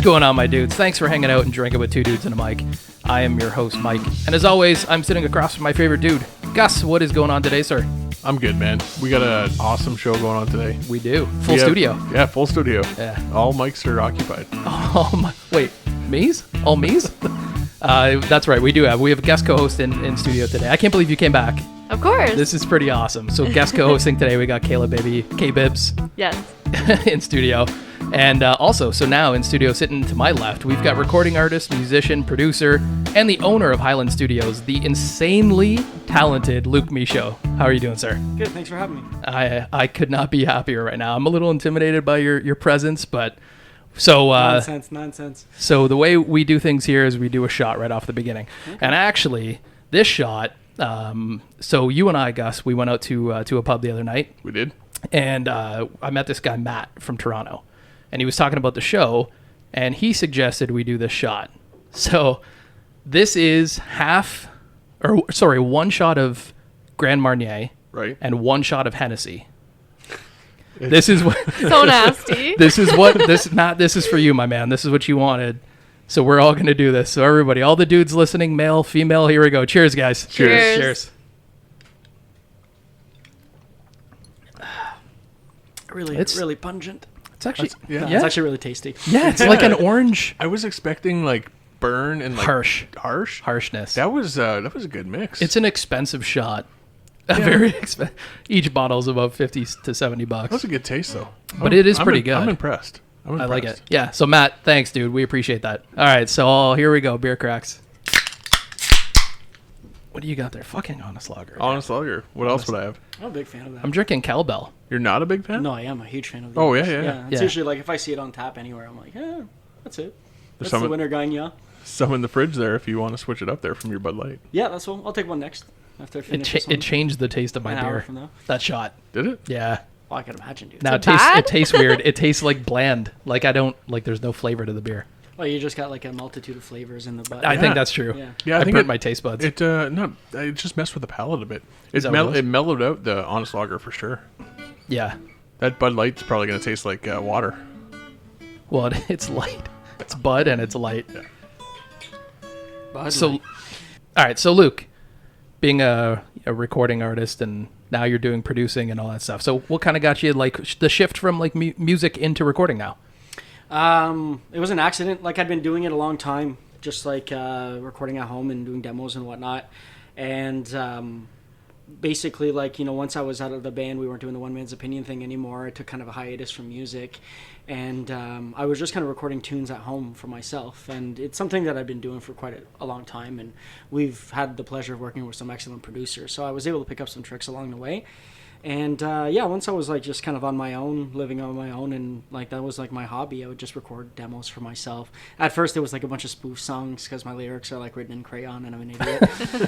going on, my dudes? Thanks for hanging out and drinking with two dudes and a mic. I am your host, Mike. And as always, I'm sitting across from my favorite dude. Gus, what is going on today, sir? I'm good, man. We got an awesome show going on today. We do. Full studio. Yeah, full studio. Yeah. All mics are occupied. Wait, me's? All me's? That's right, we have a guest co-host in studio today. I can't believe you came back. Of course. This is pretty awesome. So guest co-hosting today, we got Kayla Baby, K-Bibs. Yes. in studio. And also, so now in studio, sitting to my left, we've got recording artist, musician, producer, and the owner of Highland Studios, the insanely talented Luc Michaud. How are you doing, sir? Good, thanks for having me. I could not be happier right now. I'm a little intimidated by your presence, but so Nonsense. So the way we do things here is we do a shot right off the beginning. Okay. And actually, this shot, so you and I, Gus, we went out to a pub the other night. We did. And I met this guy, Matt, from Toronto. And he was talking about the show, and he suggested we do this shot. So this is one shot of Grand Marnier, right, and one shot of Hennessy. This is what so nasty. This is Matt, this is for you, my man. This is what you wanted. So we're all going to do this. So everybody, all the dudes listening, male, female, here we go. Cheers, guys. Cheers. Really pungent. It's actually It's actually really tasty. Yeah, it's like an orange. I was expecting like burn and like harshness. That was a good mix. It's an expensive shot. Very expensive. Each bottle's about $50 to $70. That was a good taste though. But it is pretty good. I'm impressed. I like it. Yeah. So Matt, thanks, dude. We appreciate that. All right. So here we go. Beer cracks. What do you got there? Fucking Honest Lager. Honest Lager. What else would I have? I'm a big fan of that. I'm drinking Cowbell. You're not a big fan? No, I am a huge fan of that. Oh, yeah. It's usually like if I see it on tap anywhere, I'm like, that's it. That's the winter Gagnon. Some in the fridge there if you want to switch it up there from your Bud Light. Yeah, that's one. I'll take one next after I finish this one. It changed the taste of my beer. From now. That shot. Did it? Yeah. Well, I can imagine, dude. Now it tastes weird. It tastes like bland. Like there's no flavor to the beer. Well, you just got like a multitude of flavors in the butt. I think that's true. Yeah, I burnt my taste buds. It just messed with the palate a bit. It mellowed out the Honest Lager for sure. Yeah. That Bud Light's probably going to taste like water. Well, it's light. It's Bud and it's light. Yeah. All right. So Luke, being a recording artist and now you're doing producing and all that stuff. So what kind of got you like the shift from like music into recording now? It was an accident. Like I'd been doing it a long time, just like recording at home and doing demos and whatnot. And basically, like, once I was out of the band, we weren't doing the one man's opinion thing anymore. I took kind of a hiatus from music, and I was just kind of recording tunes at home for myself. And it's something that I've been doing for quite a long time, and we've had the pleasure of working with some excellent producers. So I was able to pick up some tricks along the way. And once I was like just kind of on my own, living on my own, and like that was like my hobby, I would just record demos for myself. At first, it was like a bunch of spoof songs because my lyrics are like written in crayon and I'm an idiot.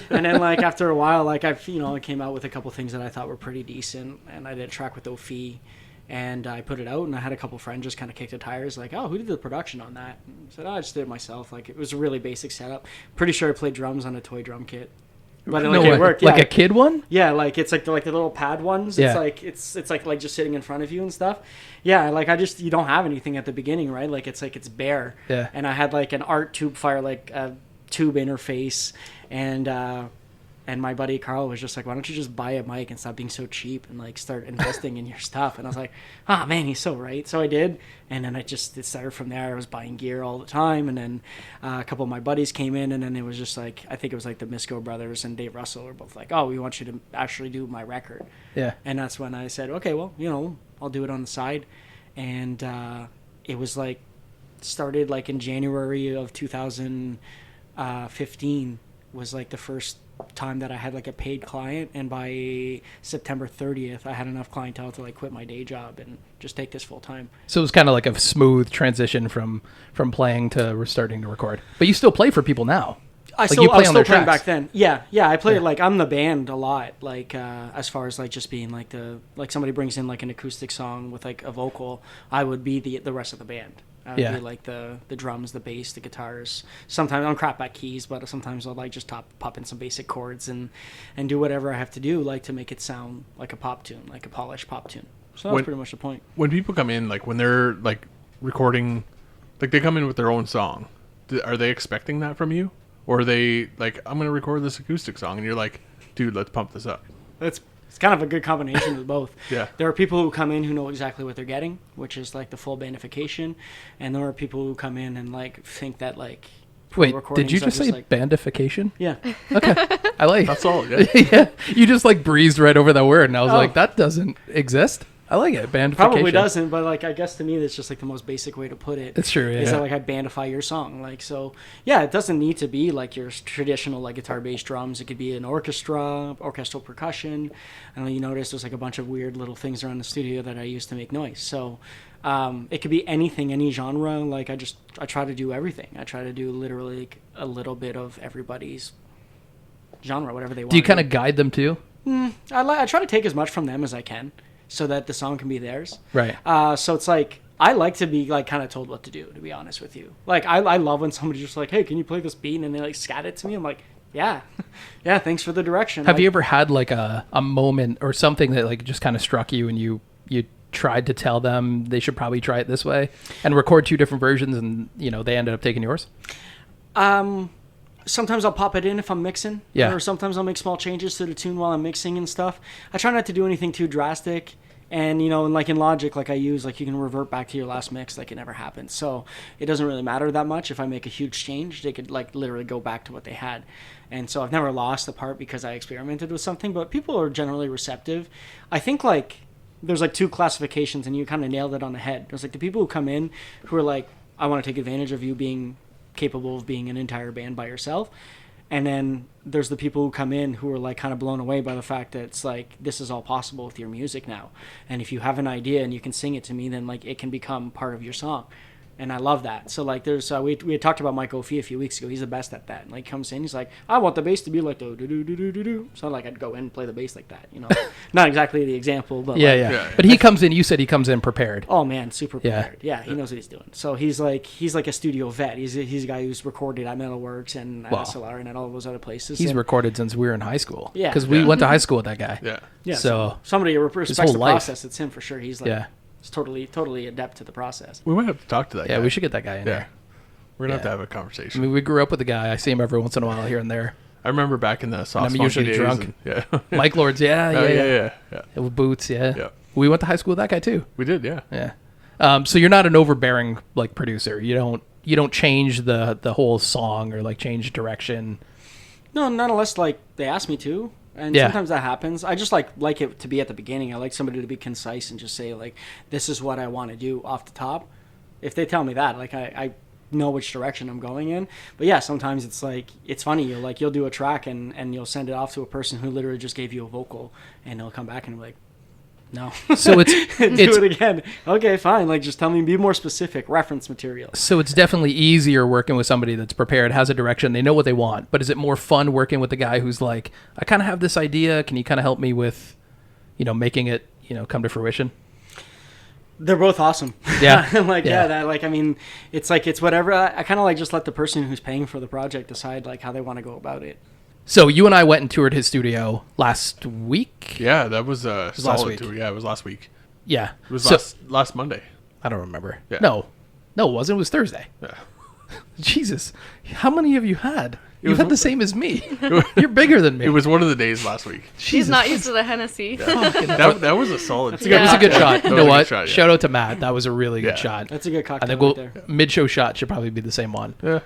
And then like after a while, like I came out with a couple things that I thought were pretty decent, and I did a track with Ophi, and I put it out, and I had a couple friends just kind of kick the tires, like, oh, who did the production on that? And I said, I just did it myself. Like it was a really basic setup. Pretty sure I played drums on a toy drum kit. But it worked. Like a kid one? Yeah, like it's like the little pad ones. Yeah. It's like just sitting in front of you and stuff. Yeah, like you don't have anything at the beginning, right? Like it's bare. Yeah. And I had like an art tube fire, like a tube interface, and my buddy Carl was just like, why don't you just buy a mic and stop being so cheap and like start investing in your stuff? And I was like, oh man, he's so right. So I did. And then it started from there. I was buying gear all the time. And then a couple of my buddies came in, and then it was just like, I think it was like the Mischko brothers and Dave Russell were both like, oh, we want you to actually do my record. Yeah. And that's when I said, okay, well, I'll do it on the side. And it was like, started like in January of 2015 was like the first time that I had like a paid client, and by September 30th I had enough clientele to like quit my day job and just take this full time. So it was kind of like a smooth transition from playing to starting to record. But you still play for people now. I was still playing back then. Yeah, I played like I'm the band a lot. Like as far as like just being like somebody brings in like an acoustic song with like a vocal, I would be the rest of the band. I would be like the drums, the bass, the guitars. Sometimes I'm crap at keys, but sometimes I'll like just pop in some basic chords and do whatever I have to do, like to make it sound like a pop tune, like a polished pop tune. So that's pretty much the point. When people come in, like when they're like recording Like they come in with their own song. Are they expecting that from you? Or are they like, I'm going to record this acoustic song, and you're like, dude, let's pump this up? It's kind of a good combination of both. Yeah. There are people who come in who know exactly what they're getting, which is like the full bandification, and there are people who come in and like think that like. Wait, did you just say like, bandification? Yeah. Okay. I like That's all. Yeah. Yeah. You just like breezed right over that word, and I was like, that doesn't exist. I like it. Bandification. Probably doesn't, but like I guess to me that's just like the most basic way to put it. It's true, yeah. Is that like I bandify your song. Like so yeah, it doesn't need to be like your traditional like guitar bass drums. It could be an orchestral percussion. I know you notice there's like a bunch of weird little things around the studio that I use to make noise. So it could be anything, any genre. Like I try to do everything. I try to do literally like a little bit of everybody's genre, whatever they want. Do you kind of guide them too? I try to take as much from them as I can, so that the song can be theirs. Right. So it's like, I like to be like kind of told what to do, to be honest with you. Like, I love when somebody's just like, hey, can you play this beat? And they like scat it to me. I'm like, yeah. Yeah, thanks for the direction. Have you ever had like a moment or something that like just kind of struck you and you tried to tell them they should probably try it this way and record two different versions and, they ended up taking yours? Sometimes I'll pop it in if I'm mixing. Yeah. Or sometimes I'll make small changes to the tune while I'm mixing and stuff. I try not to do anything too drastic. And, and like in Logic, like I use, like you can revert back to your last mix like it never happened. So it doesn't really matter that much. If I make a huge change, they could like literally go back to what they had. And so I've never lost a part because I experimented with something, but people are generally receptive. I think like there's like two classifications and you kind of nailed it on the head. There's like the people who come in who are like, I want to take advantage of you being capable of being an entire band by yourself. And then there's the people who come in who are like kind of blown away by the fact that it's like, this is all possible with your music now. And if you have an idea and you can sing it to me, then like it can become part of your song. And I love that. So like there's we had talked about Mike O'Fee a few weeks ago. He's the best at that. And like comes in, he's like, I want the bass to be like do do do do do do. So like I'd go in and play the bass like that. Not exactly the example, but yeah. But he comes in. You said he comes in prepared. Oh man, super prepared. Yeah, he knows what he's doing. So he's like a studio vet. He's a guy who's recorded at Metalworks and at SLR and at all those other places. He's recorded since we were in high school. Yeah, because we went to high school with that guy. Yeah. So somebody respects the process. It's him for sure. He's like. Yeah. It's totally adept to the process. We might have to talk to that guy. Yeah, we should get that guy in there. We're going to have to have a conversation. I mean, we grew up with the guy. I see him every once in a while here and there. I remember back in the soft I'm usually days drunk. Yeah. Mike Lords, yeah. With Boots, Yeah. We went to high school with that guy too. We did, yeah. Yeah. So you're not an overbearing like producer. You don't change the whole song or like change direction. No, not unless like they ask me to. And sometimes that happens. I just like it to be at the beginning. I like somebody to be concise and just say like, this is what I want to do off the top. If they tell me that, like I know which direction I'm going in. But yeah, sometimes it's like, it's funny. You'll do a track and you'll send it off to a person who literally just gave you a vocal and they'll come back and be like, no. So it's do it again. Okay, fine. Like just tell me, be more specific, reference material. So it's definitely easier working with somebody that's prepared, has a direction, they know what they want. But is it more fun working with the guy who's like, I kind of have this idea. Can you kind of help me with, making it, come to fruition? They're both awesome. Yeah. I mean, it's like, it's whatever. I kind of like just let the person who's paying for the project decide like how they want to go about it. So you and I went and toured his studio last week. Yeah, that was a solid week. tour. Yeah, it was last week. Yeah. It was last Monday. I don't remember. Yeah. No, it wasn't. It was Thursday. Yeah. Jesus. How many have you had? You've had the same as me. You're bigger than me. It was one of the days last week. She's not used to the Hennessy. Yeah. that was a solid. It was a good shot. You know what? Shot, yeah. Shout out to Matt. That was a really good shot. That's a good cocktail I think right there. Mid-show shot should probably be the same one. Yeah.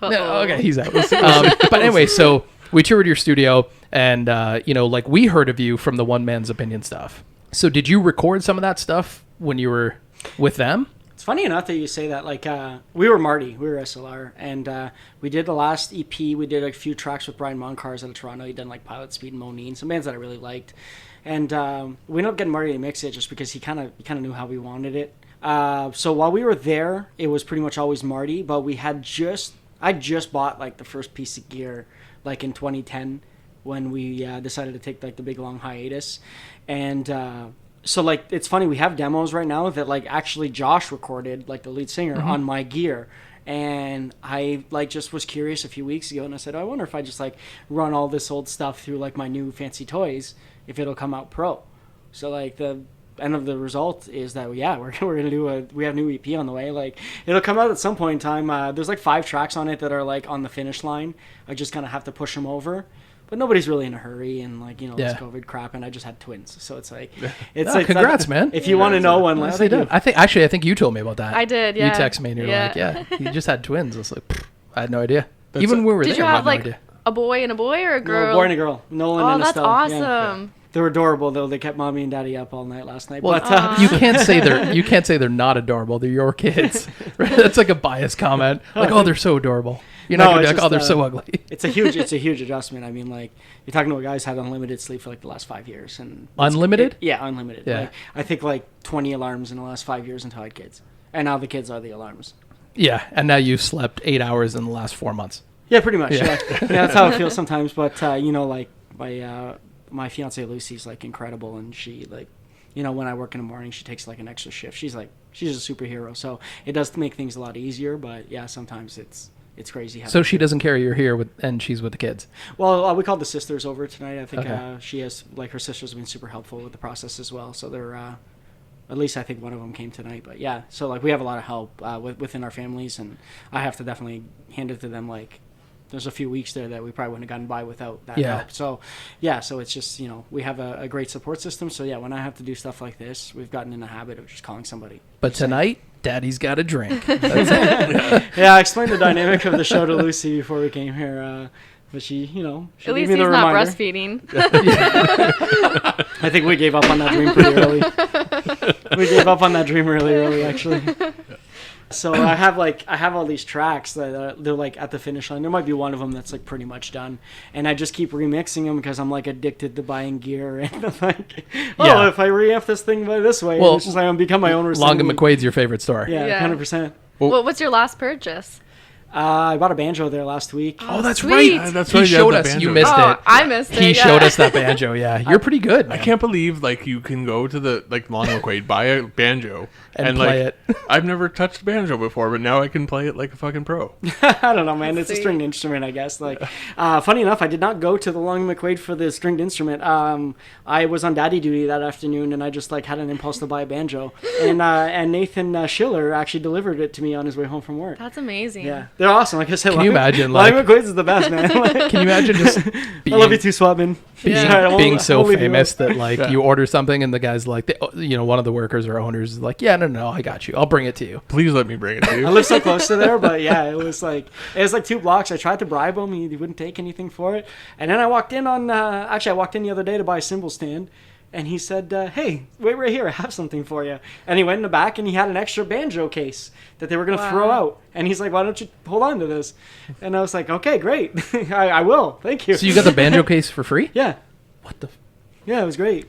No, okay, he's out. But anyway, so we toured your studio, and like we heard of you from the One Man's Opinion stuff. So did you record some of that stuff when you were with them? It's funny enough that you say that. Like we were Marty, we were SLR, and we did the last EP. We did a few tracks with Brian Moncars out of Toronto. He'd done like Pilot Speed and Monine, some bands that I really liked. And we ended up getting Marty to mix it just because he kind of knew how we wanted it. So while we were there, it was pretty much always Marty. But I just bought like the first piece of gear like in 2010 when we decided to take like the big long hiatus. And so like it's funny, we have demos right now that like actually Josh recorded, like the lead singer, on my gear. And I like just was curious a few weeks ago and I said, I wonder if I just like run all this old stuff through like my new fancy toys, if it'll come out pro. So like the end of the result is that we're gonna do we have new EP on the way. Like it'll come out at some point in time. There's like 5 tracks on it that are like on the finish line. I just kind of have to push them over. But nobody's really in a hurry, and like this COVID crap, and I just had twins, so it's like, congrats, man. If you want to know one, like, they did. I think you told me about that. I did. Yeah. You text me and you're like, you just had twins. I was like, I had no idea. Even when we were there, did you I had have no like idea. a boy and a boy or a girl? No, a boy and a girl. Nolan and that's Estelle. awesome. Yeah. They were adorable though. They kept mommy and daddy up all night last night. Well, but you can't say they're not adorable. They're your kids. Right? That's like a biased comment. Like, oh, they're so adorable. You're not gonna be like, oh, they're so ugly. It's a huge adjustment. I mean, like you're talking to a guy who's had unlimited sleep for like the last 5 years, and unlimited. Unlimited. Yeah. Like, I think like 20 alarms in the last 5 years until I had kids, and now the kids are the alarms. Yeah, and now you've slept 8 hours in the last 4 months. Yeah, pretty much. Yeah, that's how it feels sometimes. But like my fiance Lucy's like incredible, and she like, when I work in the morning, she takes like an extra shift. She's a superhero, so it does make things a lot easier. But yeah, sometimes it's crazy. So she doesn't care you're here and she's with the kids. Well, we called the sisters over tonight. I think she has like her sisters have been super helpful with the process as well. So they're at least I think one of them came tonight. But yeah, so like we have a lot of help within our families, and I have to definitely hand it to them. Like there's a few weeks there that we probably wouldn't have gotten by without that help. So yeah, so it's just we have a great support system. So yeah, when I have to do stuff like this, we've gotten in the habit of just calling somebody. But tonight, Daddy's got a drink. That's it. Yeah, I explained the dynamic of the show to Lucy before we came here. But she, she at least gave me he's the not reminder. Breastfeeding. I think we gave up on that dream pretty early. We gave up on that dream really early, actually. So I have all these tracks that they're like at the finish line. There might be one of them that's like pretty much done, and I just keep remixing them because I'm like addicted to buying gear, and I'm like, if I reamp this thing by this way, it's just like I'm become my own. Long and McQuaid's your favorite store. Yeah, 100%. Well, what's your last purchase? I bought a banjo there last week. Oh, that's sweet. right. That's he right. showed us. You missed it. I missed it. He showed us that banjo. Yeah, you're pretty good. Man. I can't believe like you can go to the Long McQuaid, buy a banjo, and play like, it. I've never touched banjo before, but now I can play it like a fucking pro. I don't know, man. It's a stringed instrument, I guess. Like, funny enough, I did not go to the Long McQuaid for the stringed instrument. I was on daddy duty that afternoon, and I just like had an impulse to buy a banjo, and Nathan Schiller actually delivered it to me on his way home from work. That's amazing. Yeah, they're awesome. Like I said, can you imagine? Long McQuaid's is the best, man. Can you imagine just being, I love you too, Swabman. being so famous that like you order something and the guy's like, one of the workers or owners is like, no, I got you. I'll bring it to you. Please let me bring it to you. I live so close to there, but yeah, it was like 2 blocks. I tried to bribe him. He wouldn't take anything for it. And then I walked in the other day to buy a cymbal stand. And he said, hey, wait right here. I have something for you. And he went in the back and he had an extra banjo case that they were going to throw out. And he's like, why don't you hold on to this? And I was like, okay, great. I will. Thank you. So you got the banjo case for free? Yeah. What the? Yeah, it was great.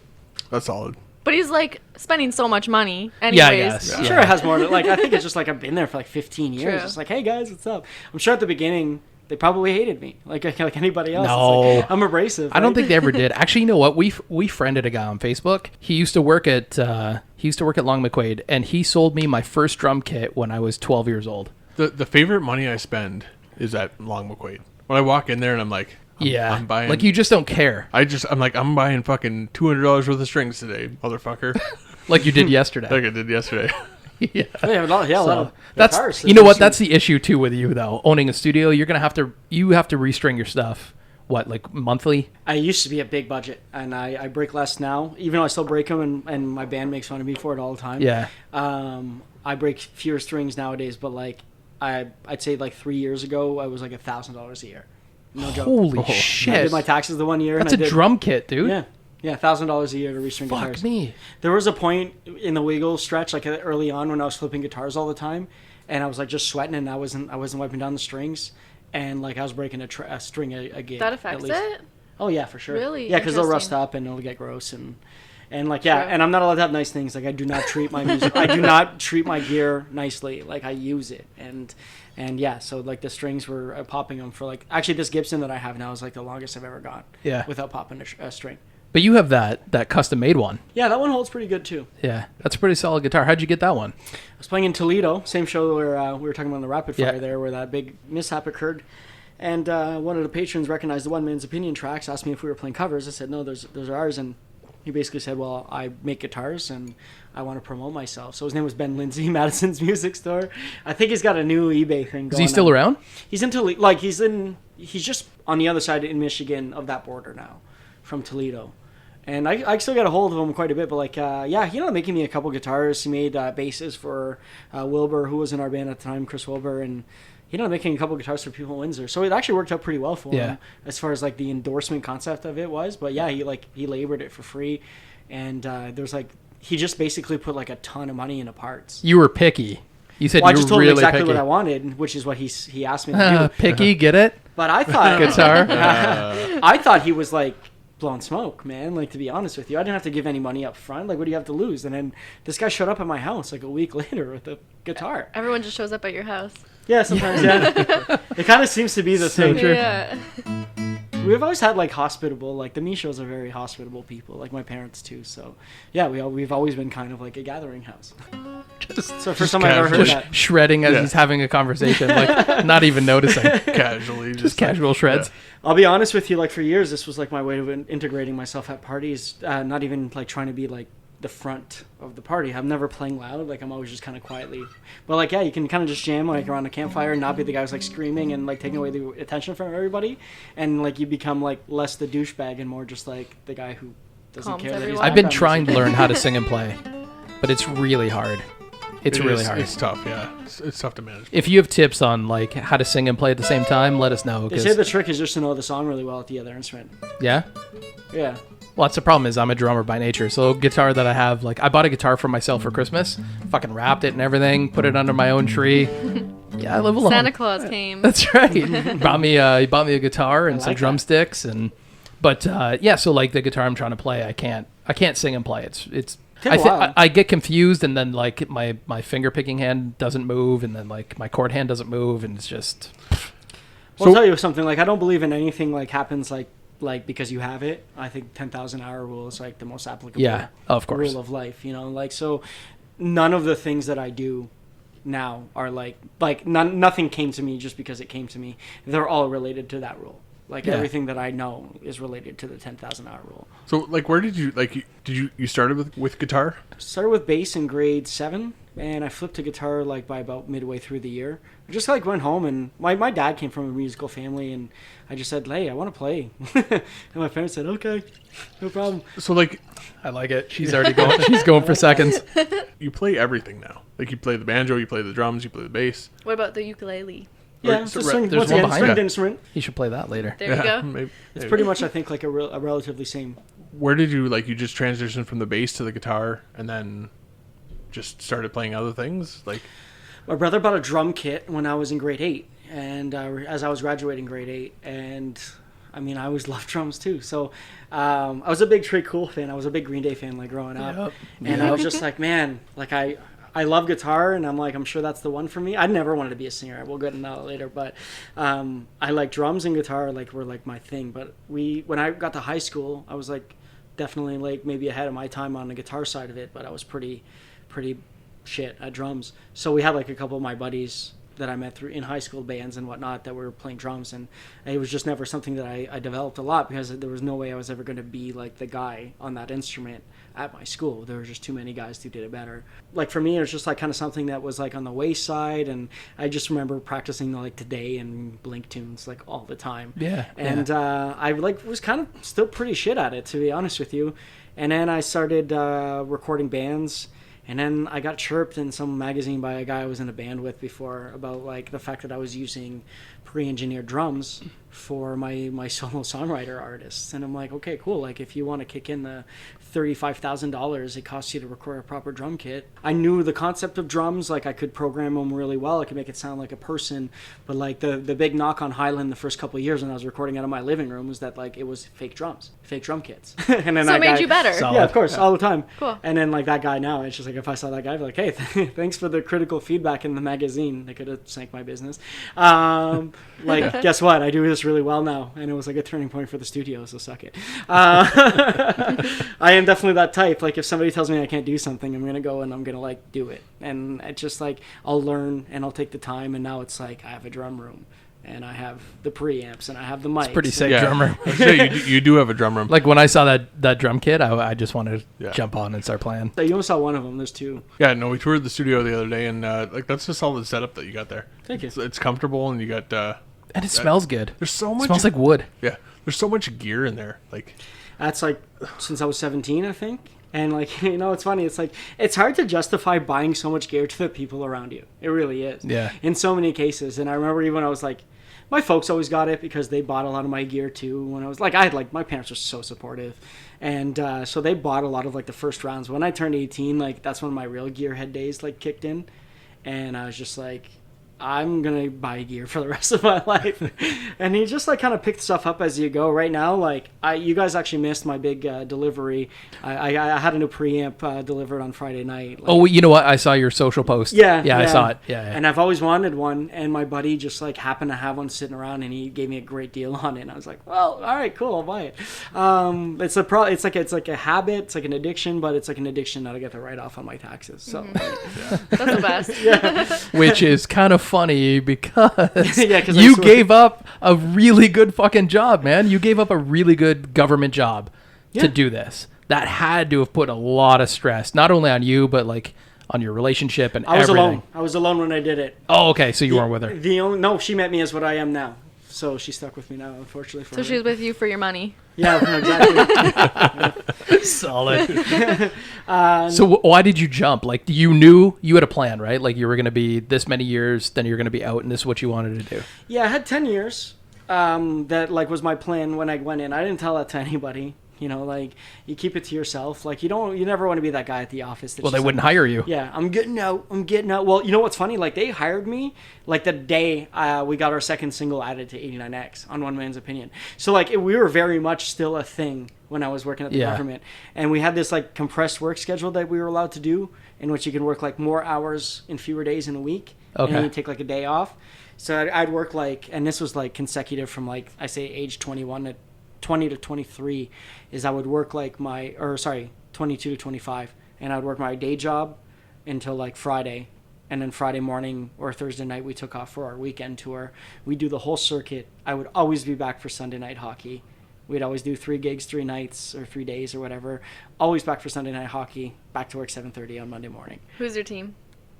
That's solid. But he's like spending so much money anyways. I'm sure it has more. I think it's just like I've been there for like 15 years. True. It's like, hey, guys, what's up? I'm sure at the beginning they probably hated me, like anybody else. No. It's like, I'm abrasive. I don't think they ever did. Actually, you know what? We friended a guy on Facebook. He used to work at Long McQuaid, and he sold me my first drum kit when I was 12 years old. The favorite money I spend is at Long McQuaid. When I walk in there and I'm like, I'm buying. Like you just don't care. I'm buying fucking $200 worth of strings today, motherfucker. Like you did yesterday. Like I did yesterday. Yeah. a lot of that's guitars. That's the issue too with you though. Owning a studio, you have to restring your stuff. What, like monthly? I used to be a big budget, and I break less now. Even though I still break them, and my band makes fun of me for it all the time. Yeah. I break fewer strings nowadays, but like I'd say like 3 years ago, I was like $1,000 a year. No joke. Holy shit! I did my taxes the one year. That's a drum kit, dude. Yeah, $1,000 a year to restring guitars. Fuck me. There was a point in the Wiggle stretch, like early on, when I was flipping guitars all the time, and I was like just sweating, and I wasn't wiping down the strings, and like I was breaking a string a gig. That affects it? Oh yeah, for sure. Really? Yeah, because they'll rust up and it'll get gross and like yeah, and I'm not allowed to have nice things. Like I do not treat my music. I do not treat my gear nicely. Like I use it and yeah. So like the strings were popping them for like actually this Gibson that I have now is like the longest I've ever gone. Yeah. Without popping a string. But you have that custom made one. Yeah, that one holds pretty good too. Yeah, that's a pretty solid guitar. How'd you get that one? I was playing in Toledo, same show where we were talking about the rapid fire there, where that big mishap occurred. And one of the patrons recognized the One Man's Opinion tracks, asked me if we were playing covers. I said, no, those are ours. And he basically said, well, I make guitars and I want to promote myself. So his name was Ben Lindsay, Madison's Music Store. I think he's got a new eBay thing going. Is he still around? He's he's just on the other side in Michigan of that border now, from Toledo. And I still get a hold of him quite a bit, but he ended up making me a couple guitars. He made basses for Wilbur, who was in our band at the time, Chris Wilbur, and he ended up making a couple guitars for people in Windsor. So it actually worked out pretty well for him as far as like the endorsement concept of it was. But yeah, he labored it for free, and there's he just basically put like a ton of money into parts. You were picky. You said I you just were told him really exactly picky. what I wanted, which is what he asked me to do. Picky, get it? But I thought Guitar. I thought he was like blowing smoke, man. Like, to be honest with you, I didn't have to give any money up front. Like, what do you have to lose? And then this guy showed up at my house like a week later with a guitar. Everyone just shows up at your house. Yeah, sometimes. Yeah, it kind of seems to be the thing. true. Yeah. We've always had like hospitable, like the Michaus are very hospitable people, like my parents too. So yeah, we've always been kind of like a gathering house. So for some I've ever heard Just that. shredding as he's having a conversation, like not even noticing. Casually. Just casual shreds. I'll be honest with you, like for years this was like my way of integrating myself at parties, not even like trying to be like the front of the party. I'm never playing loud, like I'm always just kind of quietly. But like you can kind of just jam like around a campfire and not be the guy who's like screaming and like taking away the attention from everybody, and like you become like less the douchebag and more just like the guy who doesn't Calms care that he's everyone. I've been background trying to music. learn how to sing and play, but it's really hard. It's really hard. It's tough, yeah. It's tough to manage. If you have tips on like how to sing and play at the same time, let us know. They say the trick is just to know the song really well at the other instrument. Yeah? Yeah. Well, that's the problem is I'm a drummer by nature. So guitar that I have, like I bought a guitar for myself for Christmas, fucking wrapped it and everything, put it under my own tree. Yeah, I live alone. Santa Claus came. That's right. He bought me a guitar and some like that. drumsticks but so like the guitar I'm trying to play, I can't sing and play. It's Take a while. I get confused and then like my finger picking hand doesn't move and then like my chord hand doesn't move and it's just Well, I'll tell you something. Like I don't believe in anything like happens like because you have it. I think 10,000 hour rule is like the most applicable of course. rule of life. You know, like so. None of the things that I do now are like nothing came to me just because it came to me. They're all related to that rule. Like everything that I know is related to the 10,000 hour rule. So, like, where did you you started with guitar? Started with bass in grade 7, and I flipped to guitar like by about midway through the year. I just like went home, and my dad came from a musical family, and I just said, "Hey, I want to play," and my parents said, "Okay, no problem." So, like, I like it. She's already going. She's going for seconds. you play everything now. Like, you play the banjo, you play the drums, you play the bass. What about the ukulele? Yeah, so it's a string, there's once one again, behind stringed it. instrument. You should play that later. There you go. Maybe, It's pretty much, I think, like a relatively same. Where did you you just transition from the bass to the guitar and then just started playing other things? Like, My brother bought a drum kit when I was in grade 8, and as I was graduating grade 8, and I mean, I always loved drums too. So I was a big Trey Cool fan. I was a big Green Day fan, like growing up, and I was just like, man, like I love guitar, and I'm sure that's the one for me. I never wanted to be a singer. We'll get into that later, but I like drums and guitar, like were like my thing. But when I got to high school, I was like definitely like maybe ahead of my time on the guitar side of it, but I was pretty shit at drums. So we had like a couple of my buddies that I met through in high school bands and whatnot that were playing drums, and it was just never something that I developed a lot because there was no way I was ever going to be like the guy on that instrument at my school. There were just too many guys who did it better. Like for me, it was just like kind of something that was like on the wayside, and I just remember practicing like Today and Blink tunes like all the time. And I like was kind of still pretty shit at it, to be honest with you. And then I started recording bands. And then I got chirped in some magazine by a guy I was in a band with before about like the fact that I was using pre-engineered drums for my solo songwriter artists. And I'm like, okay, cool. Like if you want to kick in the $35,000 it costs you to record a proper drum kit. I knew the concept of drums, like I could program them really well. I could make it sound like a person. But like the big knock on Highland the first couple of years when I was recording out of my living room was that like it was fake drums, fake drum kits. And then So it made you better. Yeah, of course, all the time. Cool. And then like that guy now, it's just like if I saw that guy, I'd be like, hey, thanks for the critical feedback in the magazine. They could have sank my business. Guess what? I do this really well now, and it was like a turning point for the studio. So suck it. I am definitely that type. Like if somebody tells me I can't do something, I'm gonna go and I'm gonna like do it. And it's just like I'll learn and I'll take the time. And now it's like I have a drum room. and I have the preamps, and I have the mics. It's pretty sick Yeah. drummer. Yeah, you do have a drum room. Like when I saw that drum kit, I just wanted to Yeah. jump on and start playing. So you only saw one of them. There's two. Yeah, no, we toured the studio the other day, and like that's a solid setup that you got there. Thank you. It's comfortable, and you got And it smells good. there's so It much. smells like wood. Yeah, there's so much gear in there. Like, That's like since I was 17, I think. And like, it's funny. It's like, it's hard to justify buying so much gear to the people around you. It really is. Yeah. In so many cases. And I remember even when I was like, my folks always got it because they bought a lot of my gear too. When I was like, my parents were so supportive. And so they bought a lot of like the first rounds. When I turned 18, like that's when my real gearhead days like kicked in. And I was just like, I'm going to buy gear for the rest of my life. And he just like kind of picked stuff up as you go. Right now, like you guys actually missed my big delivery. I had a new preamp delivered on Friday night. Like, Oh, you know what? I saw your social post. yeah. I saw it. Yeah. And I've always wanted one. And my buddy just like happened to have one sitting around, and he gave me a great deal on it. And I was like, well, all right, cool, I'll buy it. It's like a habit. It's like an addiction, but it's like an addiction that I get to write off on my taxes. So That's the best. Which is kind of funny because 'cause I you swear- gave up a really good fucking job, man. You gave up a really good government job Yeah. to do this. That had to have put a lot of stress, not only on you, but like on your relationship and I was everything. alone. I was alone when I did it. Oh, okay. So you weren't with her. No, she met me as what I am now. So she's stuck with me now, unfortunately. For So her. she was with you for your money. Yeah, exactly. Solid. So why did you jump? Like you knew you had a plan, right? Like you were going to be this many years, then you're going to be out, and this is what you wanted to do. Yeah, I had 10 years. That like was my plan when I went in. I didn't tell that to anybody. Like you keep it to yourself. Like you never want to be that guy at the office. That's Well, they just wouldn't like, hire you. Yeah, I'm getting out. Well, you know what's funny? Like they hired me like the day we got our second single added to 89X on One Man's Opinion. So like we were very much still a thing when I was working at the Yeah. government, and we had this like compressed work schedule that we were allowed to do, in which you can work like more hours in fewer days in a week, and Okay. then you take like a day off. So I'd work like, and this was like consecutive from like I say age 21 to 20 to 23, is I would work like 22 to 25, and I'd work my day job until like Friday, and then Friday morning or Thursday night we took off for our weekend tour. We'd do the whole circuit. I would always be back for Sunday night hockey. We'd always do 3 gigs, 3 nights, or 3 days or whatever. Always back for Sunday night hockey. Back to work 7:30 on Monday morning. Who's your team?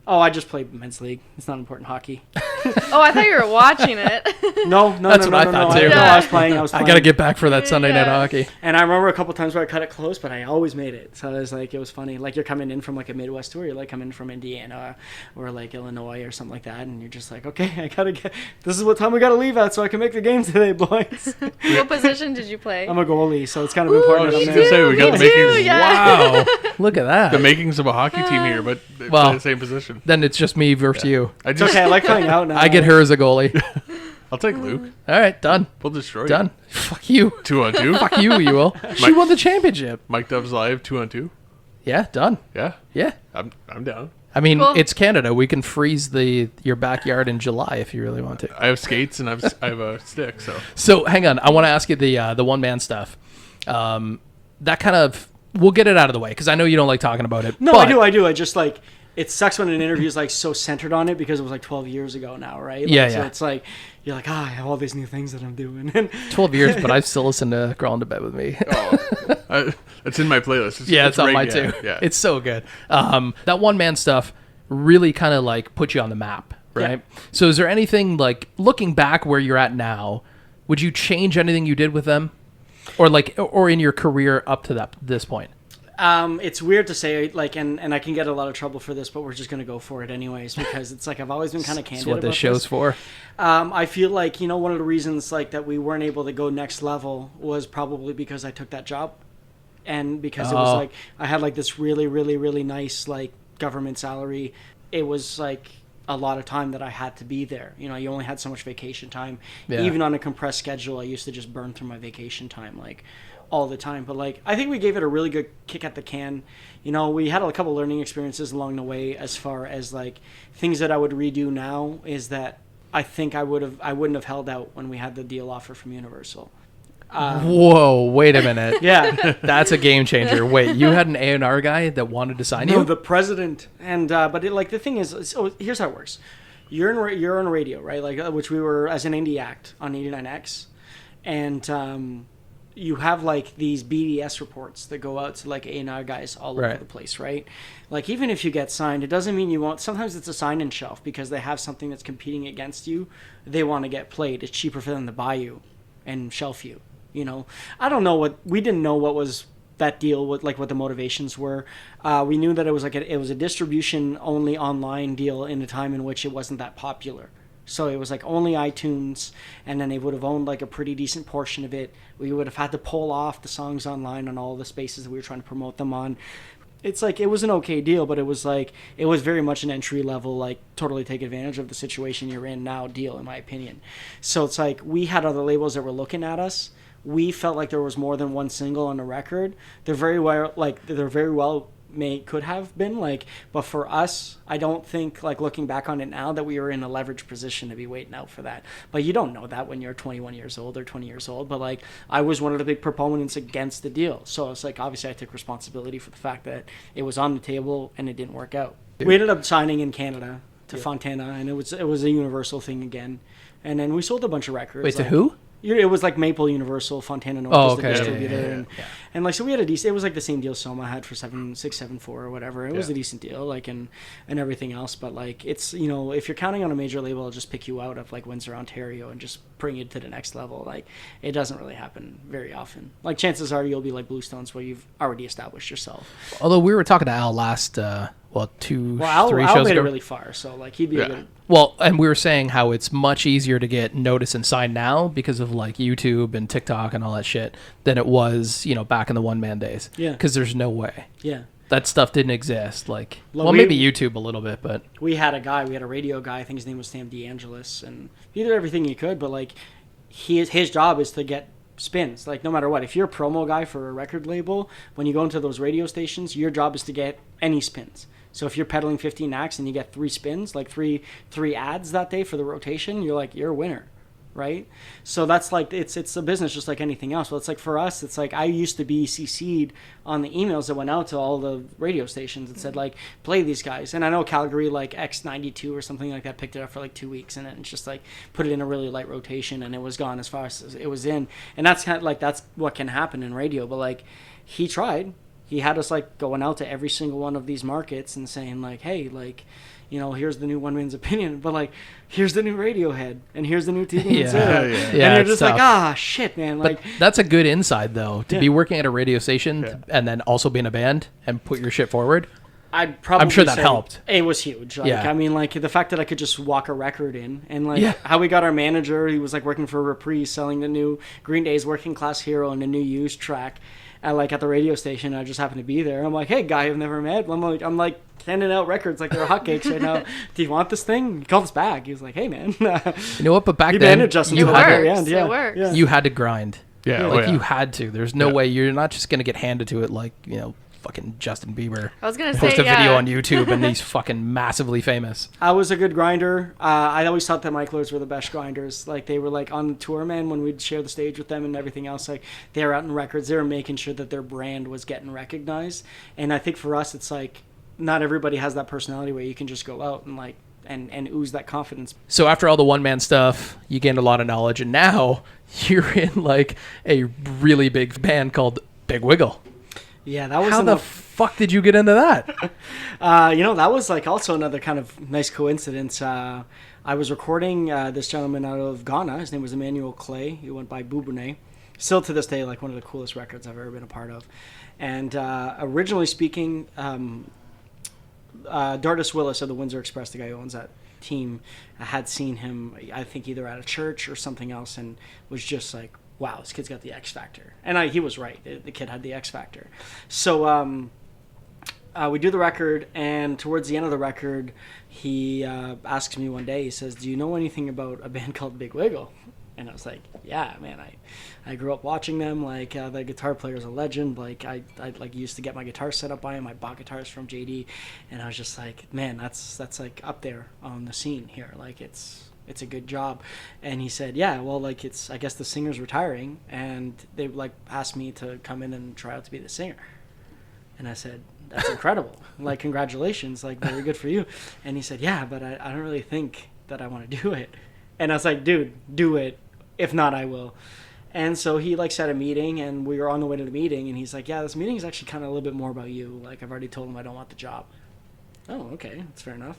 Oh, I just played men's league. It's not important hockey. Oh, I thought you were watching it. No. That's what I thought, too. I was playing. I got to get back for that Sunday night Yeah. hockey. And I remember a couple times where I cut it close, but I always made it. So it was funny. Like you're coming in from like a Midwest tour, you're like coming from Indiana or like Illinois or something like that, and you're just like, okay, I gotta get. This is what time we gotta leave at, so I can make the game today, boys. What position did you play? I'm a goalie, so it's kind of important. me that I'm too, there. say we got me the makings. too, yeah. Wow. Look at that. the makings of a hockey team here, but they Well, play the same position. Then it's just me versus you. I It's just, okay. I like playing out now. I get her as a goalie. I'll take Luke. All right, done. We'll destroy you. Done. Fuck you. 2-on-2. Fuck you, you will. She won the championship. Mike Dove's live 2-on-2. Yeah, done. Yeah, Yeah. I'm down. I mean, Cool. it's Canada. We can freeze your backyard in July if you really want to. I have skates and I have a stick. So So hang on, I want to ask you the one man stuff. That kind of we'll get it out of the way because I know you don't like talking about it. No, but I do. I just like it sucks when an interview is like so centered on it because it was like 12 years ago now, right? Like, Yeah, so yeah. it's like you're like, I have all these new things that I'm doing. And 12 years, but I still listen to Girl into Bed with Me. it's in my playlist. Yeah, it's on right- mine too. Yeah. It's so good. That one man stuff really kind of like put you on the map, right? Yeah. So is there anything like looking back where you're at now, would you change anything you did with them? Or in your career up to this point? It's weird to say, like, and I can get a lot of trouble for this, but we're just going to go for it anyways, because it's like I've always been kind of candid That's what about this show's for. I feel like, one of the reasons like that we weren't able to go next level was probably because I took that job, and because it was like I had like this really, really, really nice like government salary. It was like a lot of time that I had to be there. You only had so much vacation time. Yeah. Even on a compressed schedule, I used to just burn through my vacation time like all the time. But like I think we gave it a really good kick at the can. We had a couple learning experiences along the way as far as like things that I would redo now is that I think I wouldn't have held out when we had the deal offer from Universal. Whoa, wait a minute. Yeah. That's a game changer. Wait, you had an A&R guy that wanted to sign No, you? the president. And but the thing is, so here's how it works. you're on radio, right? Like which we were as an indie act on 89X, and you have like these BDS reports that go out to like A&R guys all over the place, right? Like even if you get signed, it doesn't mean you won't. Sometimes it's a sign and shelf because they have something that's competing against you. They want to get played. It's cheaper for them to buy you and shelf you. You know, I don't know we didn't know what was that deal with, like what the motivations were. We knew that it was like it was a distribution only online deal in a time in which it wasn't that popular. So it was like only iTunes, and then they would have owned like a pretty decent portion of it. We would have had to pull off the songs online on all the spaces that we were trying to promote them on. It's like, it was an okay deal, but it was very much an entry level, like totally take advantage of the situation you're in now deal, in my opinion. So it's like, we had other labels that were looking at us. We felt like there was more than one single on the record. They're very well could have been like, but for us, I don't think, like looking back on it now, that we were in a leveraged position to be waiting out for that. But you don't know that when you're 21 years old or 20 years old. But like, I was one of the big proponents against the deal, so it's like, obviously I took responsibility for the fact that it was on the table and it didn't work out. We ended up signing in Canada to Fontana, and it was a Universal thing again, and then we sold a bunch of records. Wait, to who? It was like Maple, Universal, Fontana North was the distributor, and like, so we had a decent. It was like the same deal Soma had for 7674 or whatever. It was a decent deal, like, and everything else. But like, it's, you know, if you're counting on a major label, it'll just pick you out of like Windsor, Ontario, and just bring you to the next level. Like, it doesn't really happen very often. Like, chances are you'll be like Bluestones, where you've already established yourself. Although we were talking to Al last, Al shows made ago. it really far, so like he'd be a good. Well, and we were saying how it's much easier to get noticed and signed now because of like YouTube and TikTok and all that shit than it was, you know, back in the one-man days. Yeah. Because there's no way. Yeah. That stuff didn't exist. Like, maybe YouTube a little bit, but... We had a radio guy, I think his name was Sam DeAngelis, and he did everything he could, but like, his job is to get spins. Like, no matter what, if you're a promo guy for a record label, when you go into those radio stations, your job is to get any spins. So if you're peddling 15 acts and you get 3 spins, like three ads that day for the rotation, you're a winner, right? So that's like, it's a business just like anything else. Well, it's like, for us, it's like, I used to be CC'd on the emails that went out to all the radio stations and said like, play these guys. And I know Calgary, like X92 or something like that, picked it up for like 2 weeks, and then it's just like put it in a really light rotation, and it was gone as fast as it was in. And that's kind of like, that's what can happen in radio. But like, he tried. He had us like going out to every single one of these markets and saying like, hey, like, you know, here's the new One Man's Opinion, but like, here's the new Radiohead, and here's the new TV. And you're just tough. Like, shit, man. Like, but that's a good inside though, to be working at a radio station and then also be in a band and put your shit forward. I'm sure that helped. It was huge. Like, I mean, like the fact that I could just walk a record in, and like how we got our manager, he was like working for Reprise, selling the new Green Day's Working Class Hero and the new Used track. At the radio station, I just happened to be there. I'm like, hey, guy I've never met. I'm like handing out records like they're hotcakes right now. Do you want this thing? He called us back. He was like, hey, man. You know what? But back then, you had to grind. Yeah, you had to. There's no way. You're not just gonna get handed to it like, you know, fucking Justin Bieber. I was gonna post a video on YouTube and he's fucking massively famous. I was a good grinder. I always thought that Michaelers were the best grinders. Like, they were like on the tour, man, when we'd share the stage with them and everything else. Like, they were out in records. They were making sure that their brand was getting recognized. And I think for us, it's like, not everybody has that personality where you can just go out and like and ooze that confidence. So after all the one-man stuff, you gained a lot of knowledge, and now you're in like a really big band called Bigg Wiggle. Yeah, that was... How the fuck did you get into that? You know, that was like also another kind of nice coincidence. I was recording this gentleman out of Ghana. His name was Emmanuel Clay. He went by Bubune. Still to this day, like one of the coolest records I've ever been a part of. And originally speaking, Dardis Willis of the Windsor Express, the guy who owns that team, had seen him, I think, either at a church or something else, and was just like, wow, this kid's got the X Factor. And he was right. The kid had the X Factor. So we do the record, and towards the end of the record, he asks me one day, he says, do you know anything about a band called Bigg Wiggle? And I was like, yeah, man, I grew up watching them. Like, the guitar player's a legend. Like, I like used to get my guitar set up by him. I bought guitars from JD. And I was just like, man, that's like up there on the scene here. Like, it's a good job. And he said, yeah, well, like, I guess the singer's retiring, and they like asked me to come in and try out to be the singer. And I said, that's incredible. Like, congratulations. Like, very good for you. And he said, yeah, but I don't really think that I want to do it. And I was like, dude, do it. If not, I will. And so he like set a meeting, and we were on the way to the meeting, and he's like, yeah, this meeting is actually kind of a little bit more about you. Like, I've already told him I don't want the job. Oh, okay. That's fair enough.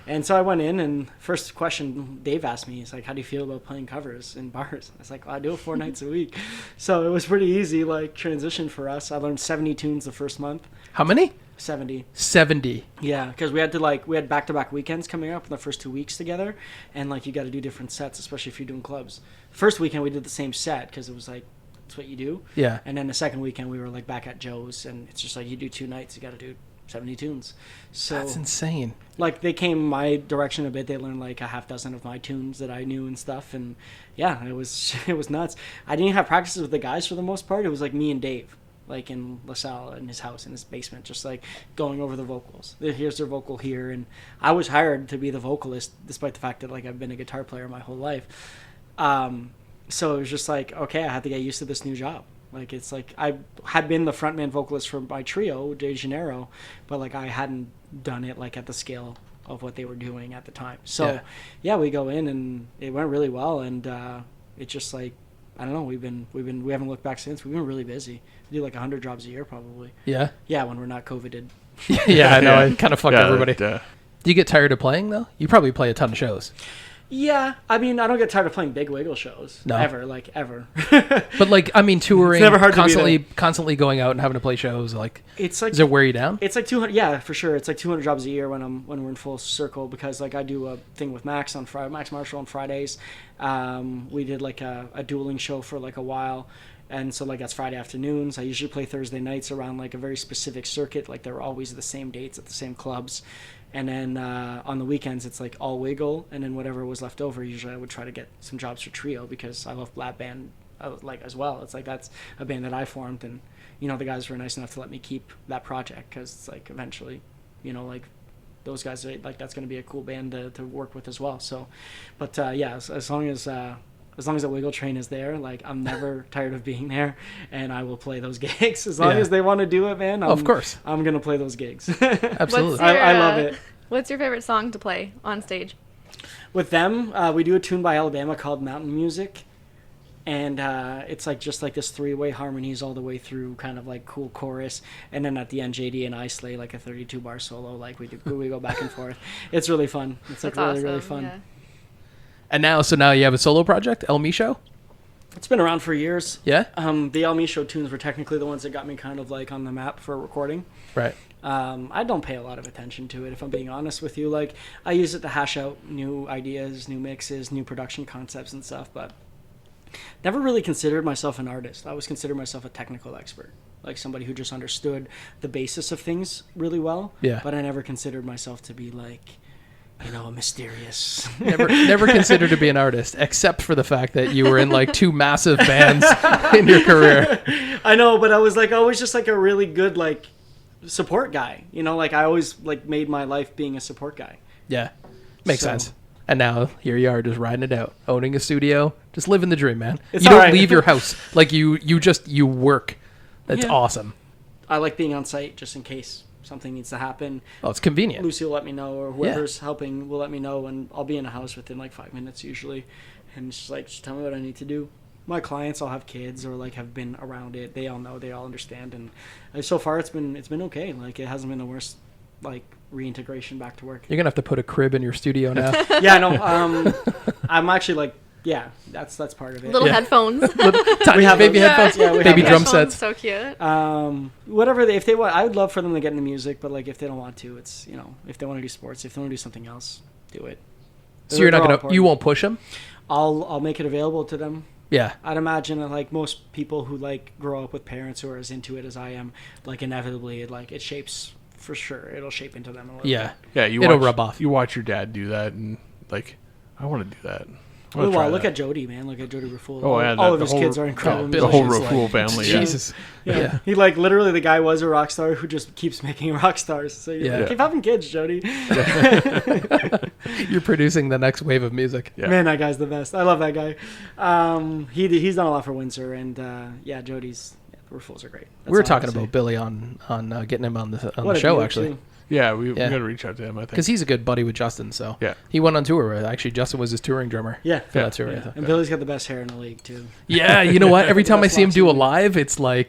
And so I went in, and first question Dave asked me is like, how do you feel about playing covers in bars? I was like, well, I do it 4 nights a week. So it was pretty easy, like, transition for us. I learned 70 tunes the first month. How many? 70. 70. Yeah, because we had back-to-back weekends coming up in the first 2 weeks together, and like you got to do different sets, especially if you're doing clubs. First weekend we did the same set because it was like that's what you do. Yeah. And then the second weekend we were like back at Joe's, and it's just like you do 2 nights, you got to do 70 tunes. So That's insane. like they came my direction a bit. They learned like a half dozen of my tunes that I knew and stuff, and yeah, it was nuts. I didn't have practices with the guys for the most part. It was like me and Dave, like in LaSalle in his house, in his basement, just like going over the vocals. Here's their vocal here. And I was hired to be the vocalist, despite the fact that like I've been a guitar player my whole life. So it was just like, okay, I had to get used to this new job. Like, it's like I had been the frontman vocalist for my trio, De Janeiro, but like I hadn't done it like at the scale of what they were doing at the time. So yeah, we go in and it went really well. And it just like, I don't know. We haven't looked back since. We've been really busy. We do like 100 jobs a year probably. Yeah. Yeah, when we're not COVIDed. Yeah, I know. It kind of fucked everybody. Do you get tired of playing though? You probably play a ton of shows. Yeah, I mean, I don't get tired of playing Bigg Wiggle shows. No. Ever. But like, I mean, touring, It's never hard to be constantly going out and having to play shows. Like, It's like does it wear you down? It's like 200. Yeah, for sure. It's like 200 jobs a year when we're in full circle, because like I do a thing with Max on Friday, Max Marshall on Fridays. We did like a dueling show for like a while. And so like that's Friday afternoons. I usually play Thursday nights around like a very specific circuit. Like they're always the same dates at the same clubs. And then on the weekends, it's like all Wiggle. And then whatever was left over, usually I would try to get some jobs for Trio, because I love Lab Band like as well. It's like that's a band that I formed. And, you know, the guys were nice enough to let me keep that project, because it's like eventually, you know, like those guys are like, that's going to be a cool band to work with as well. So, but yeah, as long as the Wiggle train is there, like I'm never tired of being there, and I will play those gigs as long as they want to do it, man. Of course, I'm gonna play those gigs. Absolutely, I love it. What's your favorite song to play on stage? With them, we do a tune by Alabama called Mountain Music, and it's like just like this 3-way harmonies all the way through, kind of like cool chorus, and then at the end, JD and I slay like a 32-bar solo, like we go back and forth. It's really fun. It's like That's really awesome. fun. Yeah. And now you have a solo project, LME Show? It's been around for years. Yeah? The LME Show tunes were technically the ones that got me kind of like on the map for recording. Right. I don't pay a lot of attention to it, if I'm being honest with you. Like, I use it to hash out new ideas, new mixes, new production concepts and stuff, but never really considered myself an artist. I always considered myself a technical expert, like somebody who just understood the basis of things really well. Yeah. But I never considered myself to be like, you know, mysterious. Never considered to be an artist, except for the fact that you were in like 2 massive bands in your career. I know, but I was like always just like a really good like support guy. You know, like I always like made my life being a support guy. Yeah, makes sense. And now here you are, just riding it out, owning a studio, just living the dream, man. It's you don't right. leave your house, like you work. That's awesome. I like being on site just in case something needs to happen. Oh, it's convenient. Lucy will let me know, or whoever's helping will let me know, and I'll be in a house within like 5 minutes usually, and it's just like, just tell me what I need to do. My clients all have kids or like have been around it. They all know, they all understand, and so far it's been okay. Like it hasn't been the worst like reintegration back to work. You're gonna have to put a crib in your studio now. Yeah, no. I'm actually like, yeah, that's part of it. Little headphones. Tiny baby headphones, yeah, we baby have drum Headphones, sets. so cute. Whatever if they want, I would love for them to get into music, but like if they don't want to, it's, you know, if they want to do sports, if they want to do something else, do it. So you're not gonna, you won't push them? I'll make it available to them. Yeah. I'd imagine that like most people who like grow up with parents who are as into it as I am, like inevitably it shapes, for sure. It'll shape into them a little bit. Yeah, it'll rub off. You watch your dad do that, and like, I want to do that. Oh, wow, look at Jody, man. Look at Jody Raful. Oh, yeah, all of his kids are incredible. The whole musicians. Raful family. Jesus. Yeah. He like literally the guy was a rock star who just keeps making rock stars. So keep having kids, Jody. You're producing the next wave of music. Yeah. Man, that guy's the best. I love that guy. He's done a lot for Windsor, and Jody's Rafuls are great. We were talking about Billy on getting him on the show, actually. Yeah, we got to reach out to him, I think. Because he's a good buddy with Justin, so. Yeah. He went on tour with, actually, Justin was his touring drummer. Yeah. For that tour. Yeah. And Billy's got the best hair in the league, too. Yeah, you know what? Every time I That's see him do a awesome. live, it's flowing.